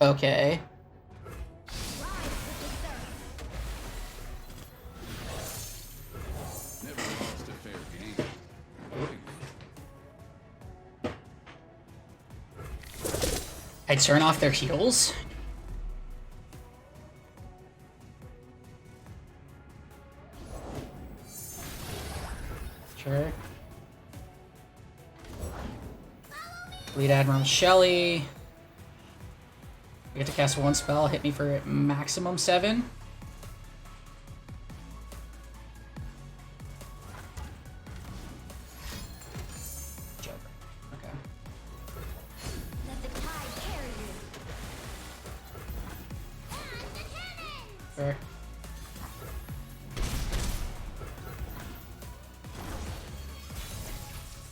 Okay. Never lost a fair game. I turn off their heals. Sure. Fleet Admiral Shelley. I get to cast 1 spell, hit me for maximum 7. Joker. Okay. Let the tide carry you. And the cannons! Sure.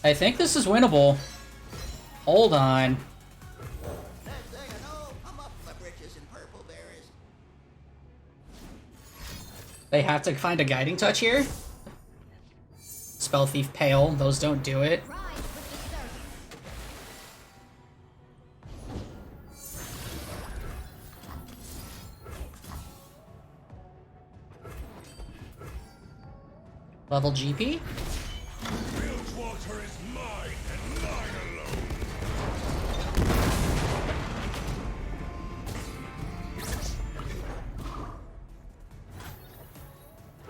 I think this is winnable. Hold on. Next thing I know, I'm up my britches in purple berries. They have to find a guiding touch here. Spell Thief Pale, those don't do it. Rise with the surf. Level GP. Bilgewater is mine and mine alone.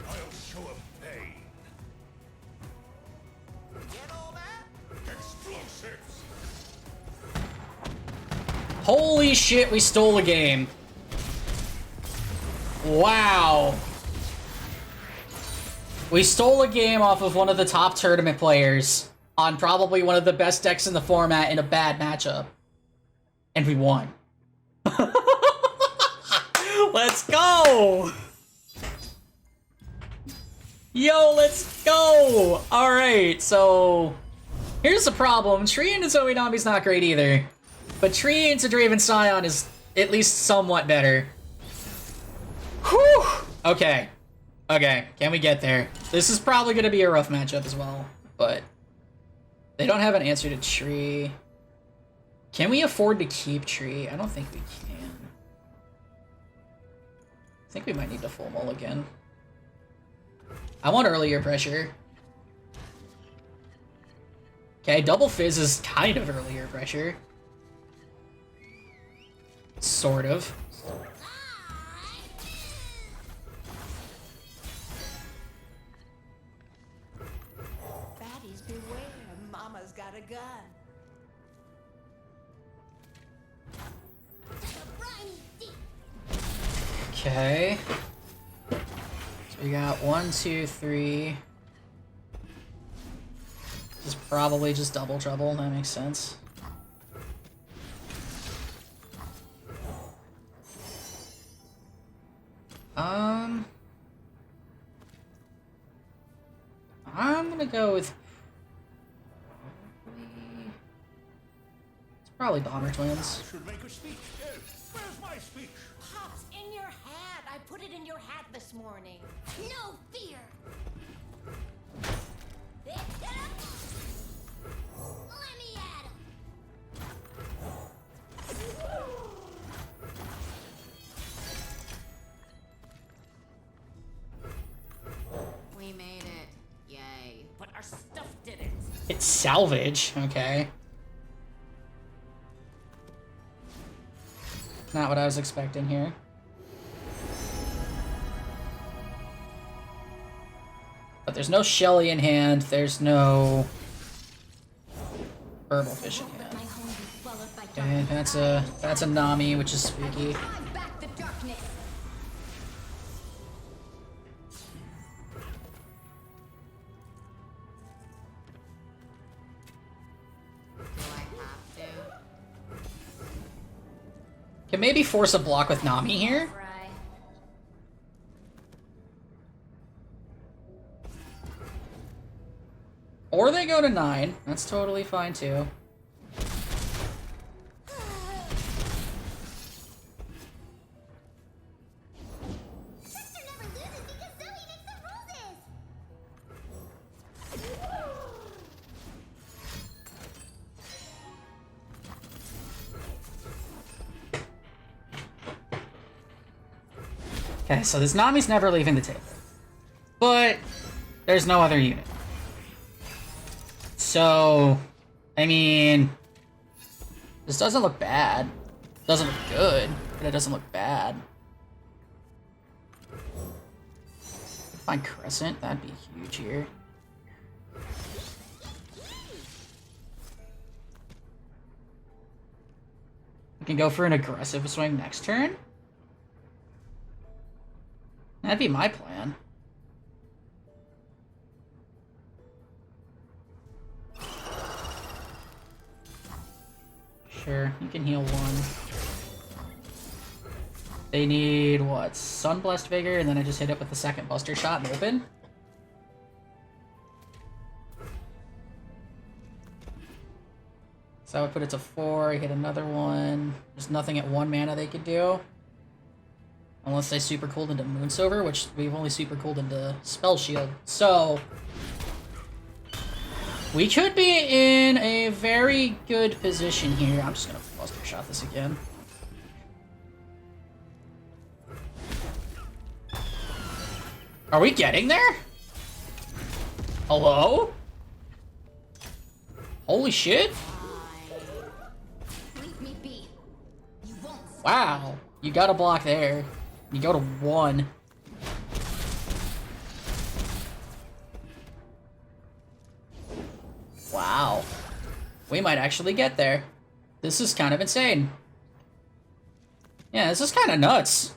I'll show 'em pain. Get all that? Explosives. Holy shit, we stole a game. Wow. We stole a game off of one of the top tournament players on probably one of the best decks in the format in a bad matchup. And we won. Let's go! Yo, let's go! Alright, so... Here's the problem. Tree into Zoinami's not great either. But Tree into Draven Scion is at least somewhat better. Whew! Okay. Okay, can we get there? This is probably going to be a rough matchup as well, but they don't have an answer to Tree. Can we afford to keep Tree? I don't think we can. I think we might need to full mulligan. I want earlier pressure. Okay, double fizz is kind of earlier pressure. Sort of. Baddies beware, Mama's got a gun. Okay. So we got 1, 2, 3. This is probably just double trouble. That makes sense. I'm gonna go with it's probably Bomber Twins. I should make a speech. Where's my speech? Pops, in your hat. I put it in your hat this morning. No fear. Let me at him. We made it. Yay. But our stuff didn't. It's salvage, okay. Not what I was expecting here. But there's no Shelly in hand, there's no Herbal Fish in hand. My home be swallowed by Okay, that's a Nami, which is spooky. Drive back the darkness. Do I have to? Can maybe force a block with Nami here? Fry. Or they go to 9. That's totally fine too. Trickster never loses because Zoe makes the roses. Okay, so this Nami's never leaving the table. But there's no other unit. So, I mean, this doesn't look bad. It doesn't look good, but it doesn't look bad. Find Crescent, that'd be huge here. We can go for an aggressive swing next turn. That'd be my plan. Sure, you can heal 1. They need, what, Sunblessed Vigor, and then I just hit it with the second Buster Shot and open? So I would put it to 4, hit another one. There's nothing at 1 mana they could do. Unless they super cooled into Moonsilver, which we've only super cooled into Spell Shield. So we could be in a very good position here. I'm just gonna Buster Shot this again. Are we getting there? Hello? Holy shit. Leave me be. You won't. Wow. You got a block there. You go to 1. Wow. We might actually get there. This is kind of insane. Yeah, this is kind of nuts.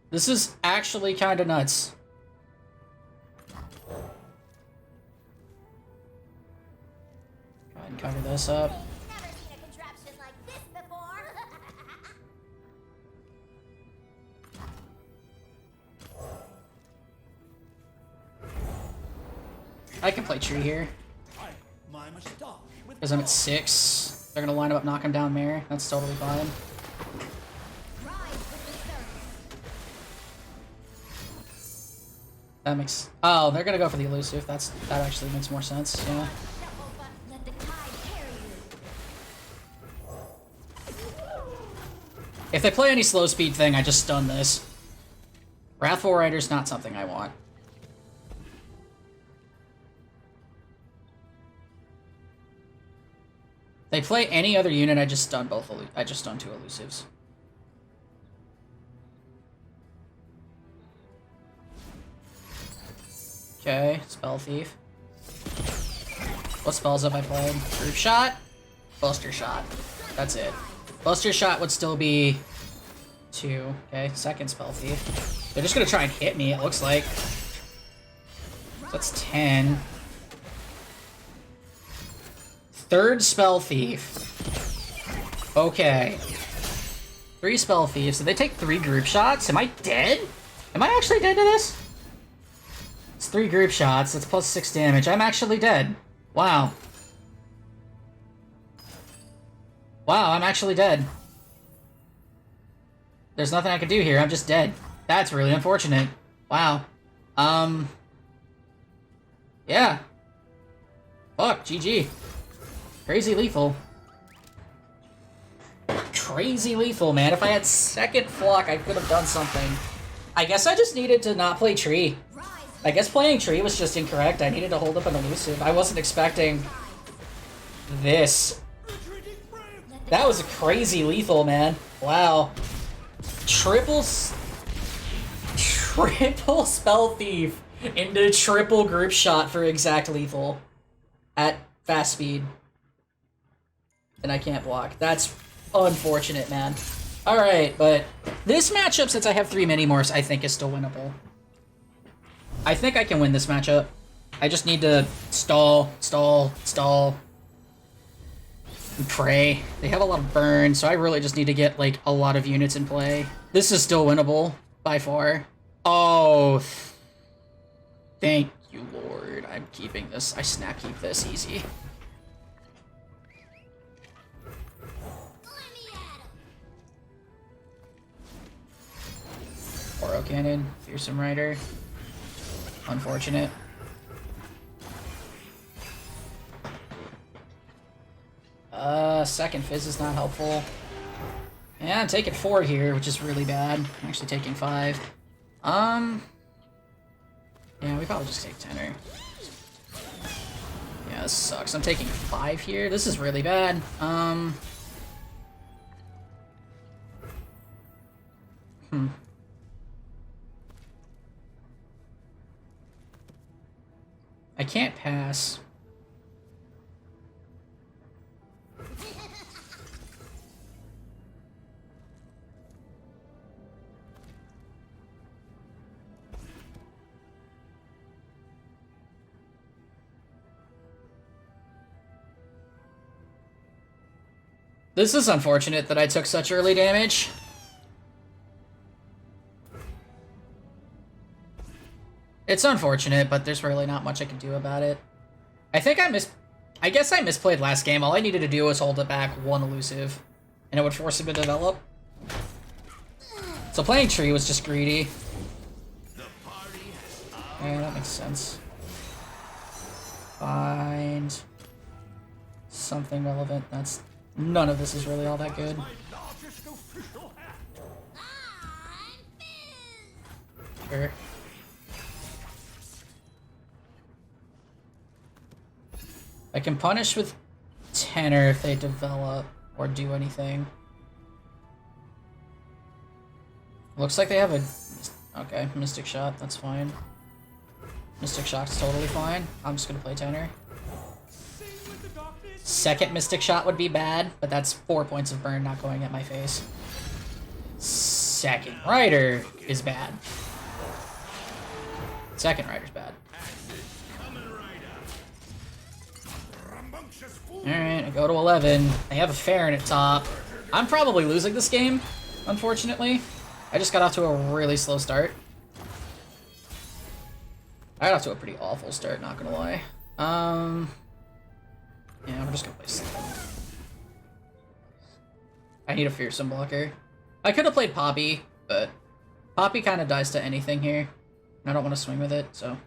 This is actually kind of nuts. Go ahead and cover this up. Never seen a contraption like this before. I can play Tree here. My moustache with Because I'm at 6. They're going to line up knock him down Mare. That's totally fine. Rise with the surf. That makes... Oh, they're going to go for the elusive. That actually makes more sense, yeah. Let the tide carry you. If they play any slow speed thing, I just stun this. Wrathful Rider's not something I want. They play any other unit, I just stun both. I just stun 2 elusives. Okay, Spell Thief. What spells have I played? Group Shot? Buster Shot. That's it. Buster Shot would still be 2. Okay, second Spell Thief. They're just gonna try and hit me, it looks like. That's 10. Third Spell Thief. Okay. 3 Spell Thieves. Did they take 3 group shots? Am I dead? Am I actually dead to this? It's 3 group shots. It's plus 6 damage. I'm actually dead. Wow. Wow, I'm actually dead. There's nothing I can do here. I'm just dead. That's really unfortunate. Wow. Yeah. Fuck, GG. Crazy lethal. Crazy lethal, man. If I had second flock, I could have done something. I guess I just needed to not play tree. I guess playing tree was just incorrect. I needed to hold up an elusive. I wasn't expecting this. That was a crazy lethal, man. Wow. Triple Spell Thief into triple group shot for exact lethal at fast speed. And I can't block. That's unfortunate, man. Alright, but this matchup, since I have 3 mini-morphs, I think is still winnable. I think I can win this matchup. I just need to stall, and pray. They have a lot of burn, so I really just need to get, like, a lot of units in play. This is still winnable, by far. Oh, thank you, Lord. I'm keeping this. I snap keep this easy. Oro Cannon, Fearsome Rider. Unfortunate. Second Fizz is not helpful. Yeah, I'm taking 4 here, which is really bad. I'm actually taking 5. Yeah, we probably just take tenor. Yeah, this sucks. I'm taking 5 here. This is really bad. I can't pass. This is unfortunate that I took such early damage. It's unfortunate, but there's really not much I can do about it. I think I guess I misplayed last game. All I needed to do was hold it back 1 elusive, and it would force him to develop. So playing tree was just greedy. Yeah, that makes sense. Find something relevant. That's none of this is really all that good. Sure. I can punish with tenor if they develop or do anything. Looks like they have a... Okay, Mystic Shot, that's fine. Mystic Shot's totally fine. I'm just gonna play tenor. Second Mystic Shot would be bad, but that's 4 points of burn not going at my face. Second Rider is bad. Second Rider's bad. Alright, I go to 11. They have a Farron at top. I'm probably losing this game, unfortunately. I just got off to a really slow start. I got off to a pretty awful start, not gonna lie. Yeah, we're just gonna play Slam. I need a Fearsome blocker. I could have played Poppy, but Poppy kind of dies to anything here. I don't want to swing with it, so...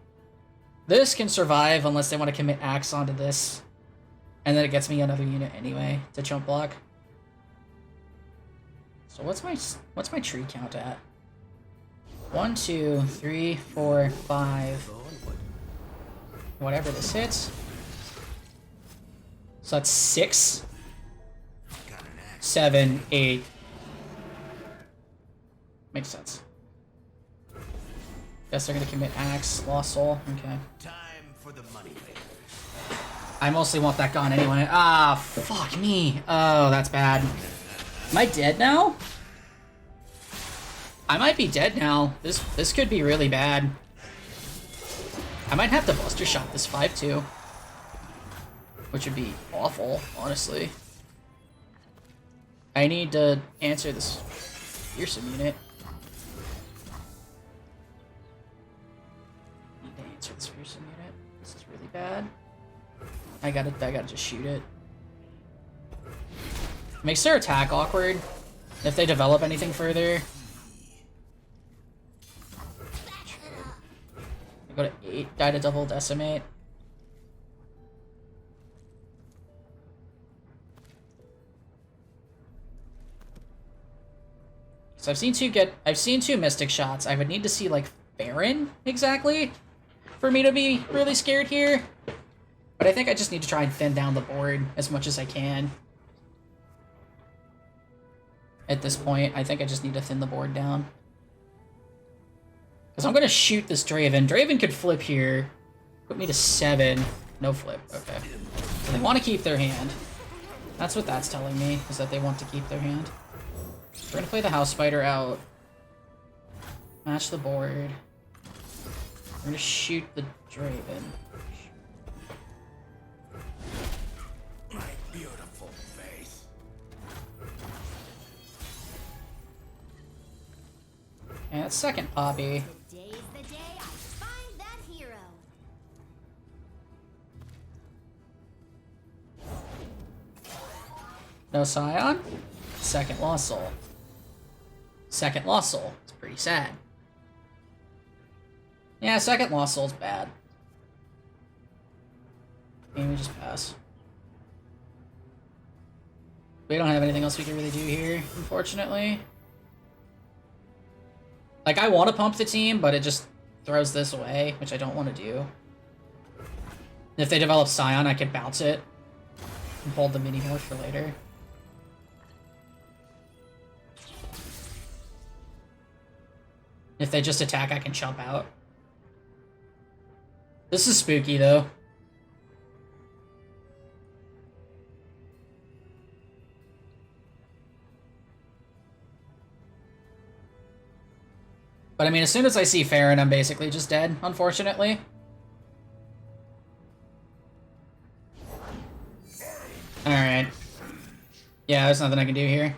This can survive unless they want to commit Axe onto this. And then it gets me another unit anyway to chump block. So what's my tree count at? 1, 2, 3, 4, 5. Whatever this hits. So that's 6, 7, 8. Makes sense. Guess they're gonna commit axe, lost soul. Okay. Time for the money. I mostly want that gone anyway. Ah, fuck me. Oh, that's bad. Am I dead now? I might be dead now. This could be really bad. I might have to Buster Shot this 5-2. Which would be awful, honestly. I need to answer this fearsome unit. Need to answer this fearsome unit. This is really bad. I gotta just shoot it. Makes their attack awkward if they develop anything further. I go to 8, die to double decimate. So I've seen two Mystic shots. I would need to see like Baron exactly for me to be really scared here. But I think I just need to try and thin down the board as much as I can. At this point, I think I just need to thin the board down. Because I'm going to shoot this Draven. Draven could flip here. Put me to 7. No flip. Okay. So they want to keep their hand. That's what that's telling me, is that they want to keep their hand. We're going to play the House Spider out. Match the board. We're going to shoot the Draven. My beautiful face. And second Poppy. Today's the day I find that hero. No Scion. Second Lost Soul. Second Lost Soul. It's pretty sad. Yeah, second Lost Soul's bad. Maybe we just pass. We don't have anything else we can really do here, unfortunately. Like, I want to pump the team, but it just throws this away, which I don't want to do. If they develop Scion, I could bounce it and hold the mini-morph for later. If they just attack, I can jump out. This is spooky, though. But I mean, as soon as I see Farron, I'm basically just dead, unfortunately. Alright. Yeah, there's nothing I can do here.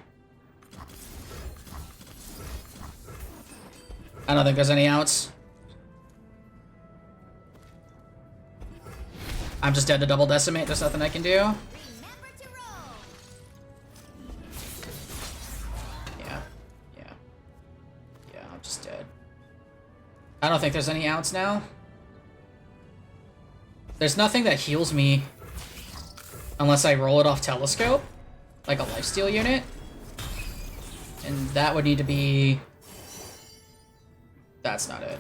I don't think there's any outs. I'm just dead to double decimate. There's nothing I can do. Remember to roll. Yeah. Yeah. Yeah, I'm just dead. I don't think there's any outs now. There's nothing that heals me unless I roll it off Telescope, like a lifesteal unit. And that would need to be... That's not it.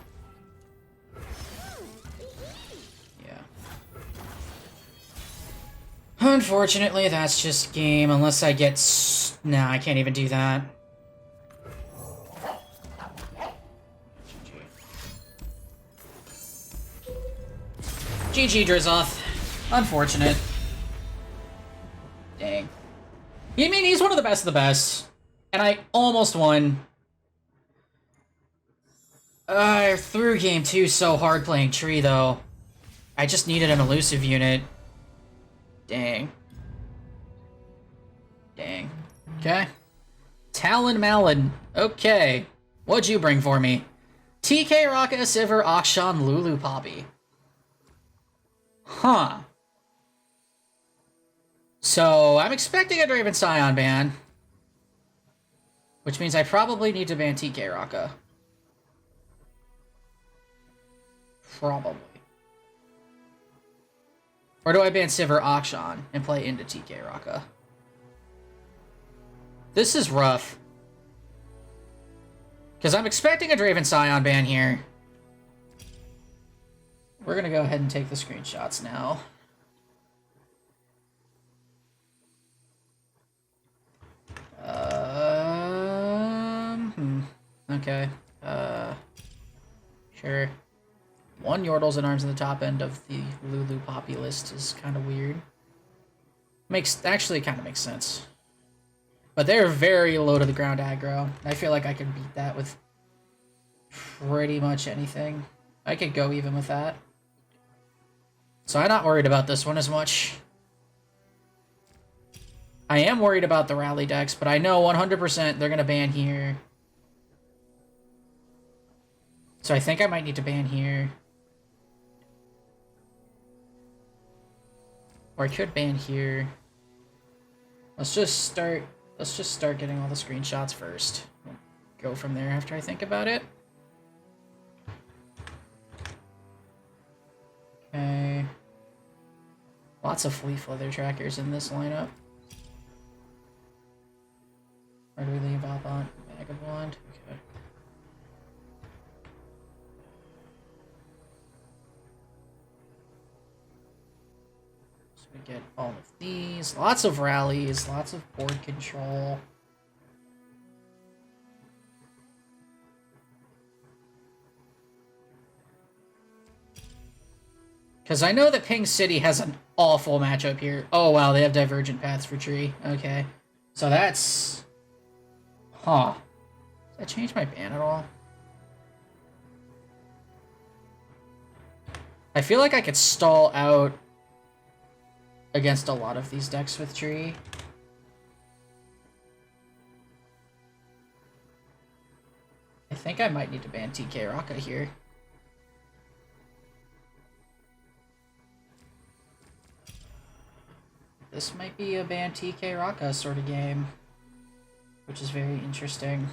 Yeah. Unfortunately, that's just game, unless I get... Nah, I can't even do that. GG, Drizoth. Unfortunate. Dang. I mean, he's one of the best of the best. And I almost won. I threw game 2 so hard playing Tree, though. I just needed an elusive unit. Dang. Dang. Okay. Talon Malin. Okay. What'd you bring for me? TK, Raka, Sivir, Akshan, Lulu, Poppy. Huh. So, I'm expecting a Draven Scion ban. Which means I probably need to ban TK Raka. Probably. Or do I ban Sivir Akshan and play into TK Raka? This is rough. Because I'm expecting a Draven Scion ban here. We're gonna go ahead and take the screenshots now. Okay. Sure. One Yordles and Arms in the top end of the Lulu Poppy list is kind of weird. Actually kind of makes sense. But they're very low to the ground aggro. I feel like I could beat that with pretty much anything. I could go even with that. So I'm not worried about this one as much. I am worried about the rally decks, but I know 100% they're going to ban here. So I think I might need to ban here. Or I could ban here. Let's just start getting all the screenshots first. We'll go from there after I think about it. Okay. Lots of Flea Feather trackers in this lineup. Where do we leave Albon? Vagabond? Okay. So we get all of these. Lots of rallies, lots of board control. Because I know that Ping City has an awful matchup here. Oh, wow, they have Divergent Paths for Tree. Okay. So that's... Huh. Does that change my ban at all? I feel like I could stall out against a lot of these decks with Tree. I think I might need to ban TK Raka here. This might be a ban TK Raka sort of game, which is very interesting.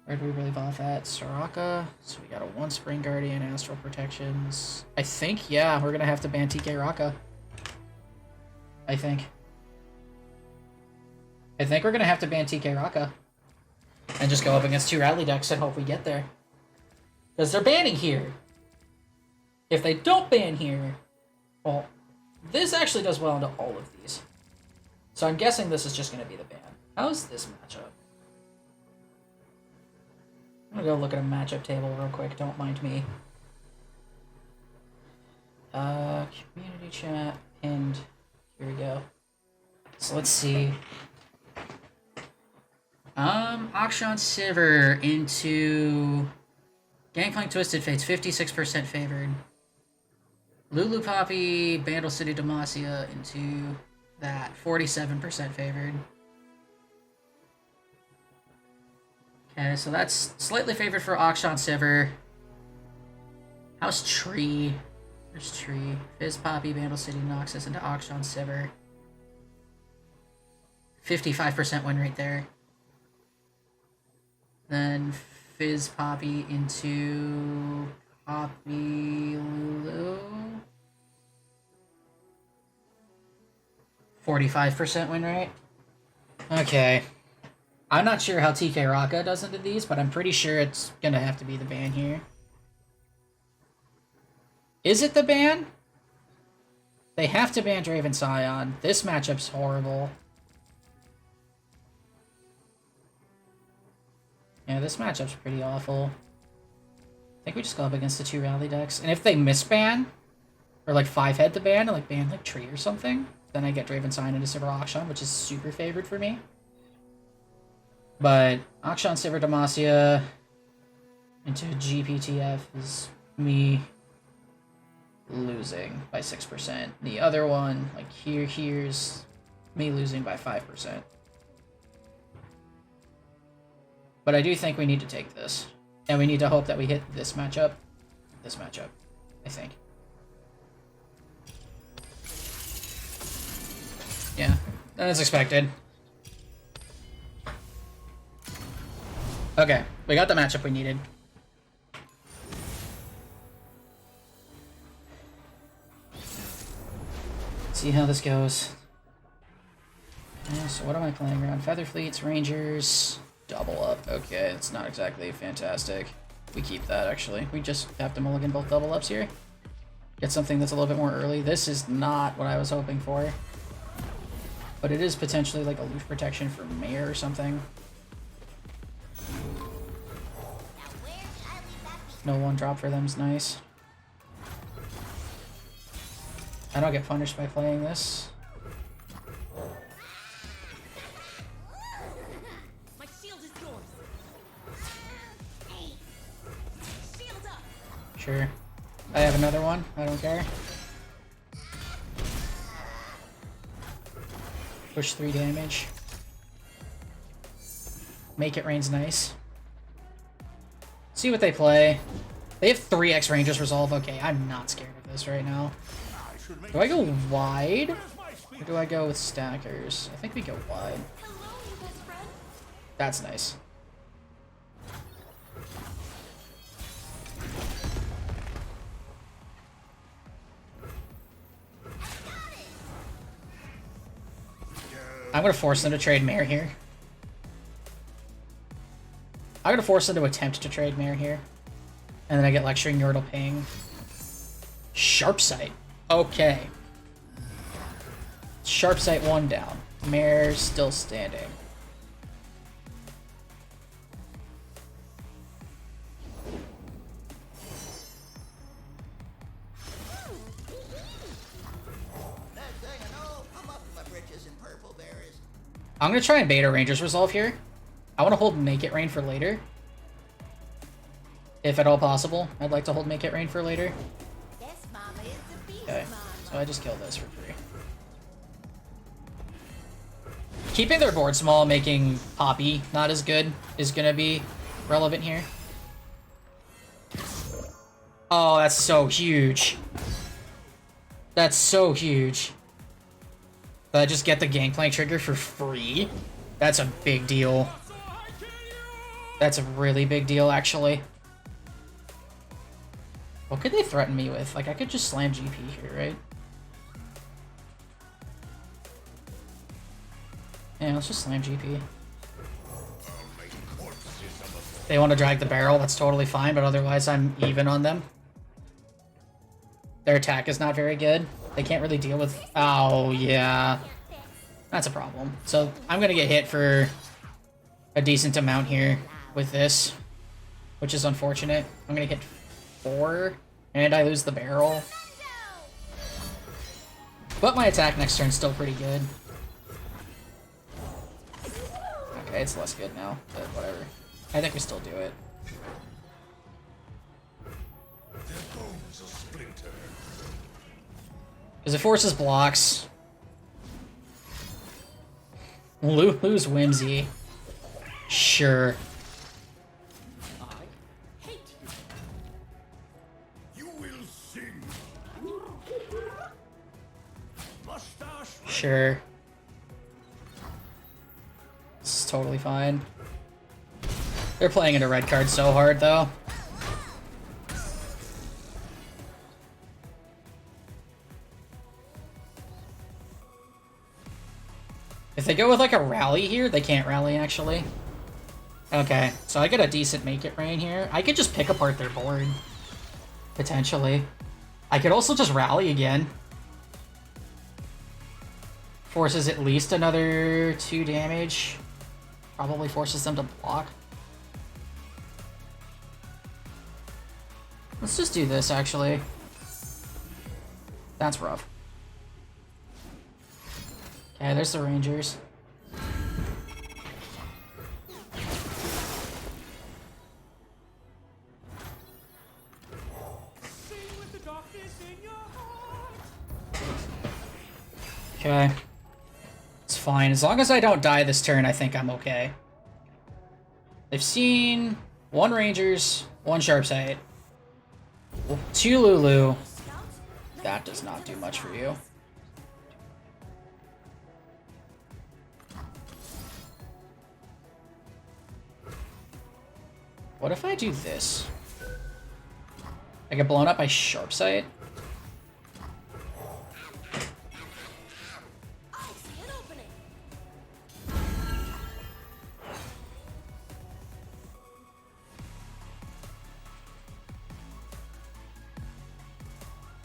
Where do we really evolve at? Soraka. So we got a 1 Spring Guardian, Astral Protections. I think, yeah, we're going to have to ban TK Raka. I think we're going to have to ban TK Raka. And just go up against 2 rally decks and hope we get there. Because they're banning here. If they don't ban here, well... This actually does well into all of these. So I'm guessing this is just going to be the ban. How's this matchup? I'm going to go look at a matchup table real quick. Don't mind me. Community chat. Pinned. Here we go. So let's see. Akshan Sivir into Gangplank Twisted Fates. 56% favored. Lulu Poppy, Bandle City Demacia into that, 47% favored. Okay, so that's slightly favored for Akshan Sivir. How's Tree? There's Tree. Fizz Poppy, Bandle City Noxus into Akshan Sivir. 55% win rate there. Then Fizz Poppy into Poppy Lulu. 45% win rate. Okay. I'm not sure how TK Raka does into these, but I'm pretty sure it's gonna have to be the ban here. Is it the ban? They have to ban Draven Scion. This matchup's horrible. Yeah, this matchup's pretty awful. I think we just go up against the 2 rally decks. And if they misban, or like 5-head the ban, or like ban like Tree or something, then I get Draven Scion into Sivir Akshan, which is super favored for me. But Akshan Sivir Demacia into GPTF is me losing by 6%. The other one, like here's me losing by 5%. But I do think we need to take this. And we need to hope that we hit this matchup. This matchup, I think. Yeah, as expected. Okay, we got the matchup we needed. See how this goes. Yeah, so what am I playing around? Feather Fleets, Rangers, Double up. Okay, it's not exactly fantastic. We keep that, actually. We just have to mulligan both double ups here. Get something that's a little bit more early. This is not what I was hoping for. But it is potentially like a loot protection for Mare or something. No one drop for them is nice. I don't get punished by playing this. My shield is yours. Shield up. Sure. I have another one. I don't care. Push 3 damage. Make it rain's nice. See what they play. They have 3x Rangers Resolve. Okay, I'm not scared of this right now. Do I go wide? Or do I go with stackers? I think we go wide. Hello, you best friend. That's nice. I'm gonna force them to trade Mare here. I'm gonna force them to attempt to trade Mare here. And then I get Lecturing Yordle Ping. Sharp Sight. Okay. Sharp Sight 1 down. Mare still standing. Next thing I know, I'm up to my britches in purple berries. I'm gonna try and bait a Ranger's Resolve here. I want to hold Make It Rain for later. If at all possible. I'd like to hold Make It Rain for later. This mama is the beast Okay, mama. so I just kill this for free. Keeping their board small, making Poppy not as good, is gonna be relevant here. Oh, that's so huge. That's so huge. But I just get the Gangplank trigger for free? That's a big deal. That's a really big deal, actually. What could they threaten me with? Like, I could just slam GP here, right? Yeah, let's just slam GP. They want to drag the barrel, that's totally fine, but otherwise I'm even on them. Their attack is not very good. They can't really deal with... Oh, yeah. That's a problem. So I'm going to get hit for a decent amount here with this, which is unfortunate. I'm going to hit 4, and I lose the barrel. But my attack next turn is still pretty good. Okay, it's less good now, but whatever. I think we still do it. Because it forces blocks. Lulu's whimsy. Sure. I hate you. You will sing. Mustache. Sure. This is totally fine. They're playing into red card so hard, though. If they go with, like, a rally here, they can't rally, actually. Okay, so I get a decent Make It Rain here. I could just pick apart their board. Potentially. I could also just rally again. Forces at least another 2 damage. Probably forces them to block. Let's just do this, actually. That's rough. Okay, there's the Rangers. Sing with the darkness in your heart. Okay. It's fine. As long as I don't die this turn, I think I'm okay. They've seen 1 Rangers, 1 Sharpsight, 2 Lulu. That does not do much for you. What if I do this? I get blown up by Sharpsight?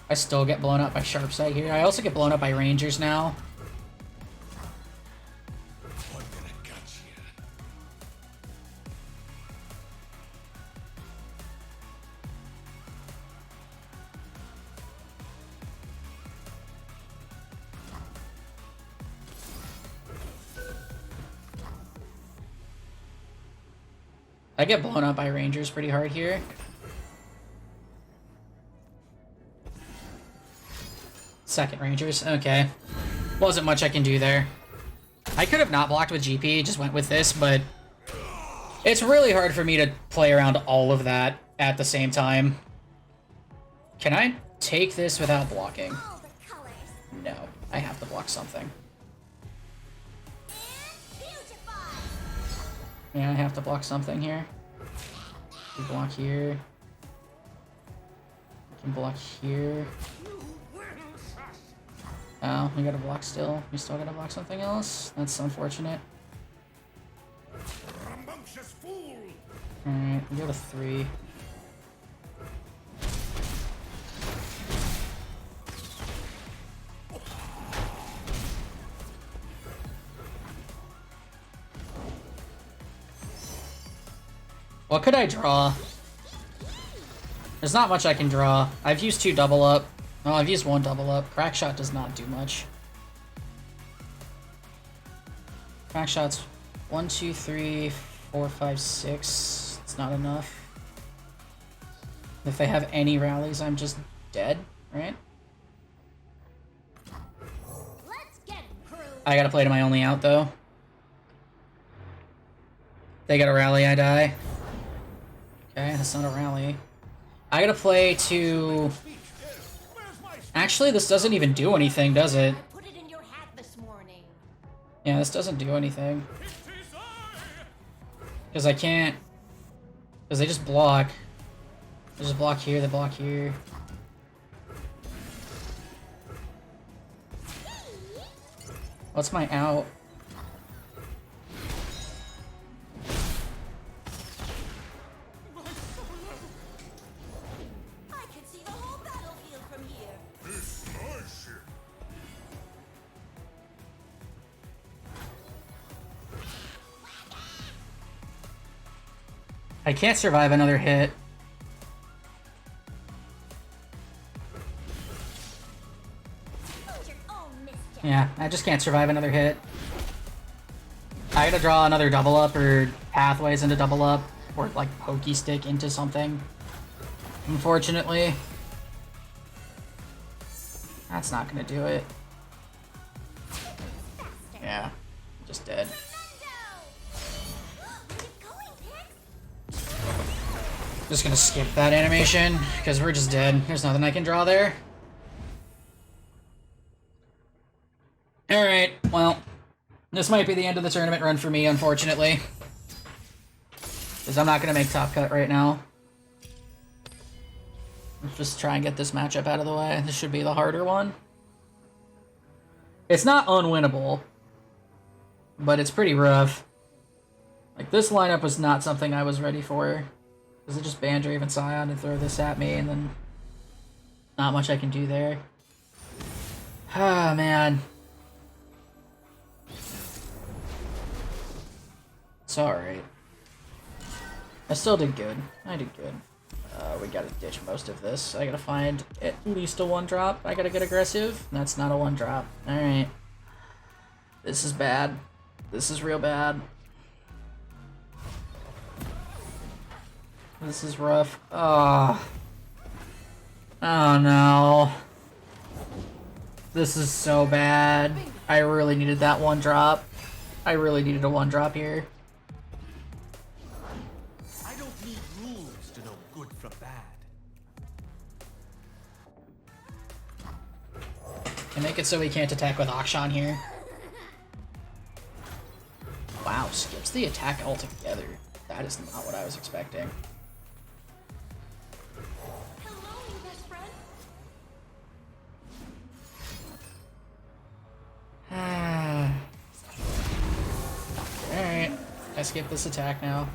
I still get blown up by sharp sight here. I also get blown up by rangers now. I'm gonna catch you. I get blown up by rangers pretty hard here. Second rangers, okay. Wasn't much I can do there. I could have not blocked with GP, just went with this, but it's really hard for me to play around all of that at the same time. Can I take this without blocking? All the colors. No, I have to block something. And beautify. Yeah, I have to block something here. We block here. I can block here. Oh, we gotta block still. We still gotta block something else? That's unfortunate. Rambunctious fool! Alright, we go to 3. What could I draw? There's not much I can draw. I've used 2 double up. Oh, I've used 1 double up. Crack shot does not do much. Crack shots 1, 2, 3, 4, 5, 6. It's not enough. If they have any rallies, I'm just dead, right? Let's get it, crew. I gotta play to my only out though. They got a rally, I die. Okay, that's not a rally. I gotta play to... Actually, this doesn't even do anything, does it? I put it in your hat this morning. Yeah, this doesn't do anything. Because I can't... Because they just block. They just block here, they block here. What's my out? I can see the whole battlefield from here. It's my ship. I can't survive another hit. Hold your own mischief. Yeah, I just can't survive another hit. I gotta draw another double up or pathways into double up or like pokey stick into something. Unfortunately. That's not gonna do it. Yeah, just dead. Where you going, Pix? Just gonna skip that animation because we're just dead. There's nothing I can draw there. Alright, well, this might be the end of the tournament run for me, unfortunately. Because I'm not going to make top cut right now. Let's just try and get this matchup out of the way. This should be the harder one. It's not unwinnable, but it's pretty rough. Like, this lineup was not something I was ready for. Because it just ban Draven Scion and throw this at me, and then not much I can do there. Ah, man. It's alright. I still did good. I did good. We gotta ditch most of this. I gotta find at least a 1-drop. I gotta get aggressive. That's not a 1-drop. Alright. This is bad. This is real bad. This is rough. Oh. Oh no. This is so bad. I really needed that 1-drop. I really needed a 1-drop here. I don't need rules to know good from bad. And make it so we can't attack with Akshan here. Wow, skips the attack altogether. That is not what I was expecting. Hello, new best friend. Alright, I skip this attack now.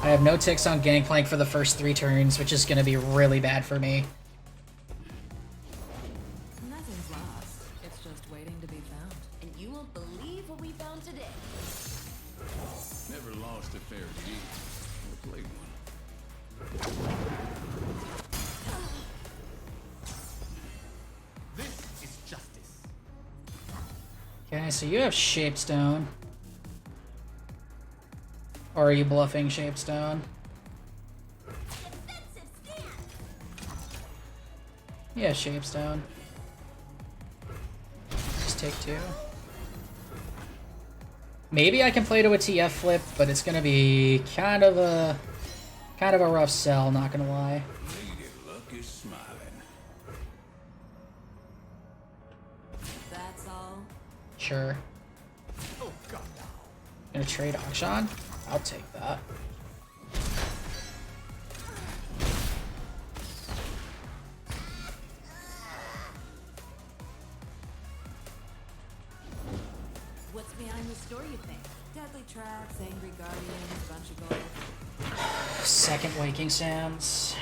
I I have no ticks on Gangplank for the first 3 turns, which is going to be really bad for me. Nothing's lost. It's just waiting to be found. And you won't believe what we found today. Never lost a fair deal. Or played one. This is justice. Okay, so you have Shapestone. Or are you bluffing Shapestone? Defensive stand. Yeah, Shapestone. Just take 2. Maybe I can play to a TF flip, but it's gonna be kind of a rough sell, not gonna lie. Lady Luck is smiling. That's all. Sure. Oh, God, no. Gonna trade Akshan? I'll take that. What's behind the store, you think? Deadly traps, angry guardians, bunch of gold. Second Waking Sands.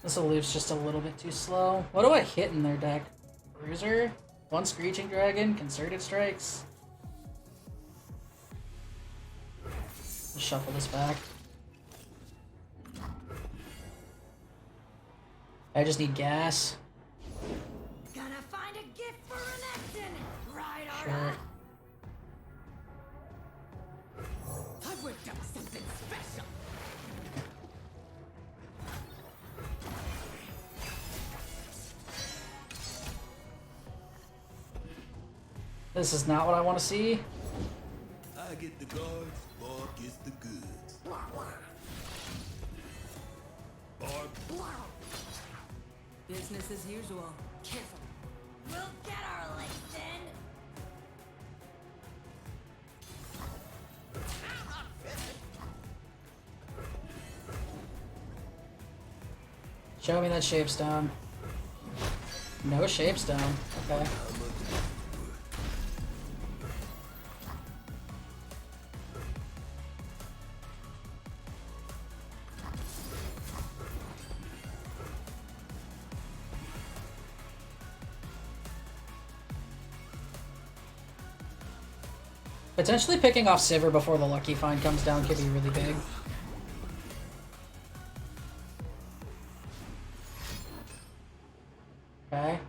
This Aloof's just a little bit too slow. What do I hit in their deck? Bruiser? 1 Screeching Dragon? Concerted Strikes? Let's shuffle this back. I just need gas. Gonna find a gift for Renekton. Right, Sure. alright. I've worked up something special. This is not what I want to see. I get the guards, Barb gets the goods. Barb, Business as usual. Careful. We'll get our legs in. Show me that Shapestone. No Shapestone. Okay. Potentially picking off Sivir before the Lucky Find comes down could be really big. Okay.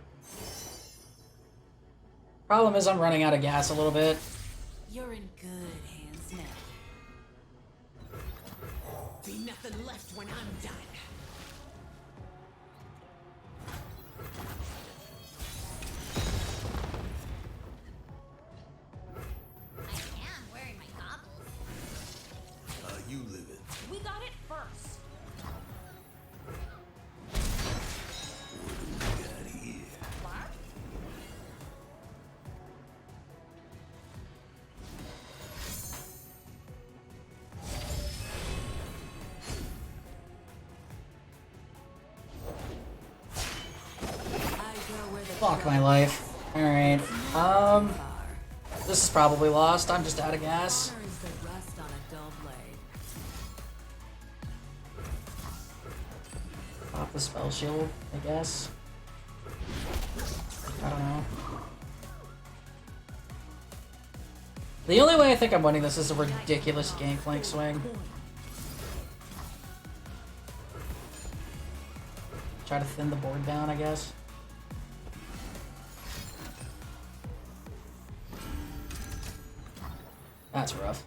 Problem is I'm running out of gas a little bit. You're in good hands now. Be nothing left when I'm done. I am wearing my goggles. how you living? We got it first. What do we got here? Barb? I go where the Fuck my life. Alright. This is probably lost. I'm just out of gas. Honor is the rust on a dull blade. Pop the spell shield, I guess. I don't know. The only way I think I'm winning this is a ridiculous Gangplank swing. Try to thin the board down, I guess. That's rough.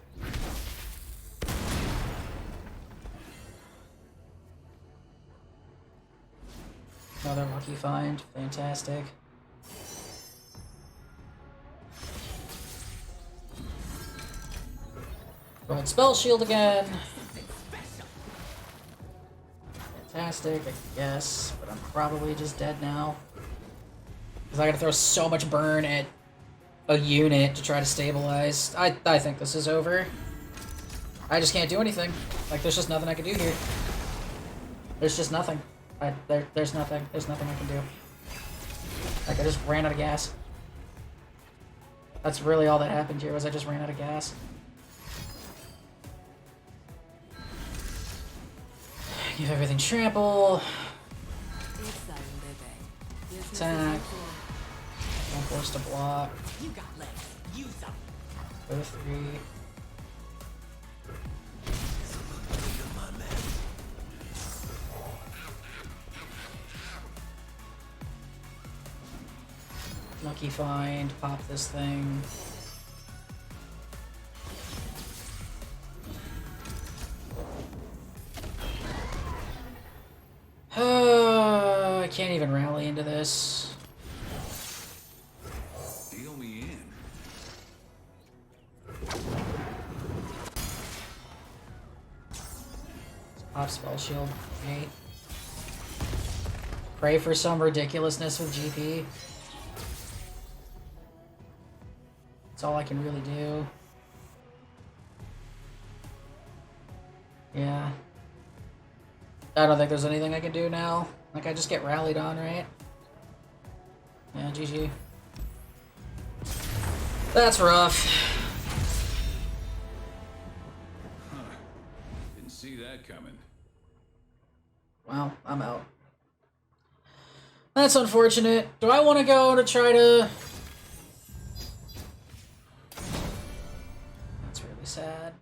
Another lucky find. Fantastic. Rolled spell shield again. Fantastic, I guess, but I'm probably just dead now. Because I gotta throw so much burn at a unit to try to stabilize. I think this is over. I just can't do anything. Like, there's just nothing I can do here. There's just nothing. There's nothing. There's nothing I can do. Like, I just ran out of gas. That's really all that happened here, was I just ran out of gas. Give everything trample. Attack. Don't force to block. You got legs. Use them. Go to 3. Lucky find, pop this thing. I can't even rally into this. Deal me in. Pop spell shield. Right. Pray for some ridiculousness with GP. That's all I can really do. Yeah. I don't think there's anything I can do now. Like, I just get rallied on, right? Yeah, GG. That's rough. Huh. Didn't see that coming. Well, I'm out. That's unfortunate. Do I want to go to try to... That's really sad.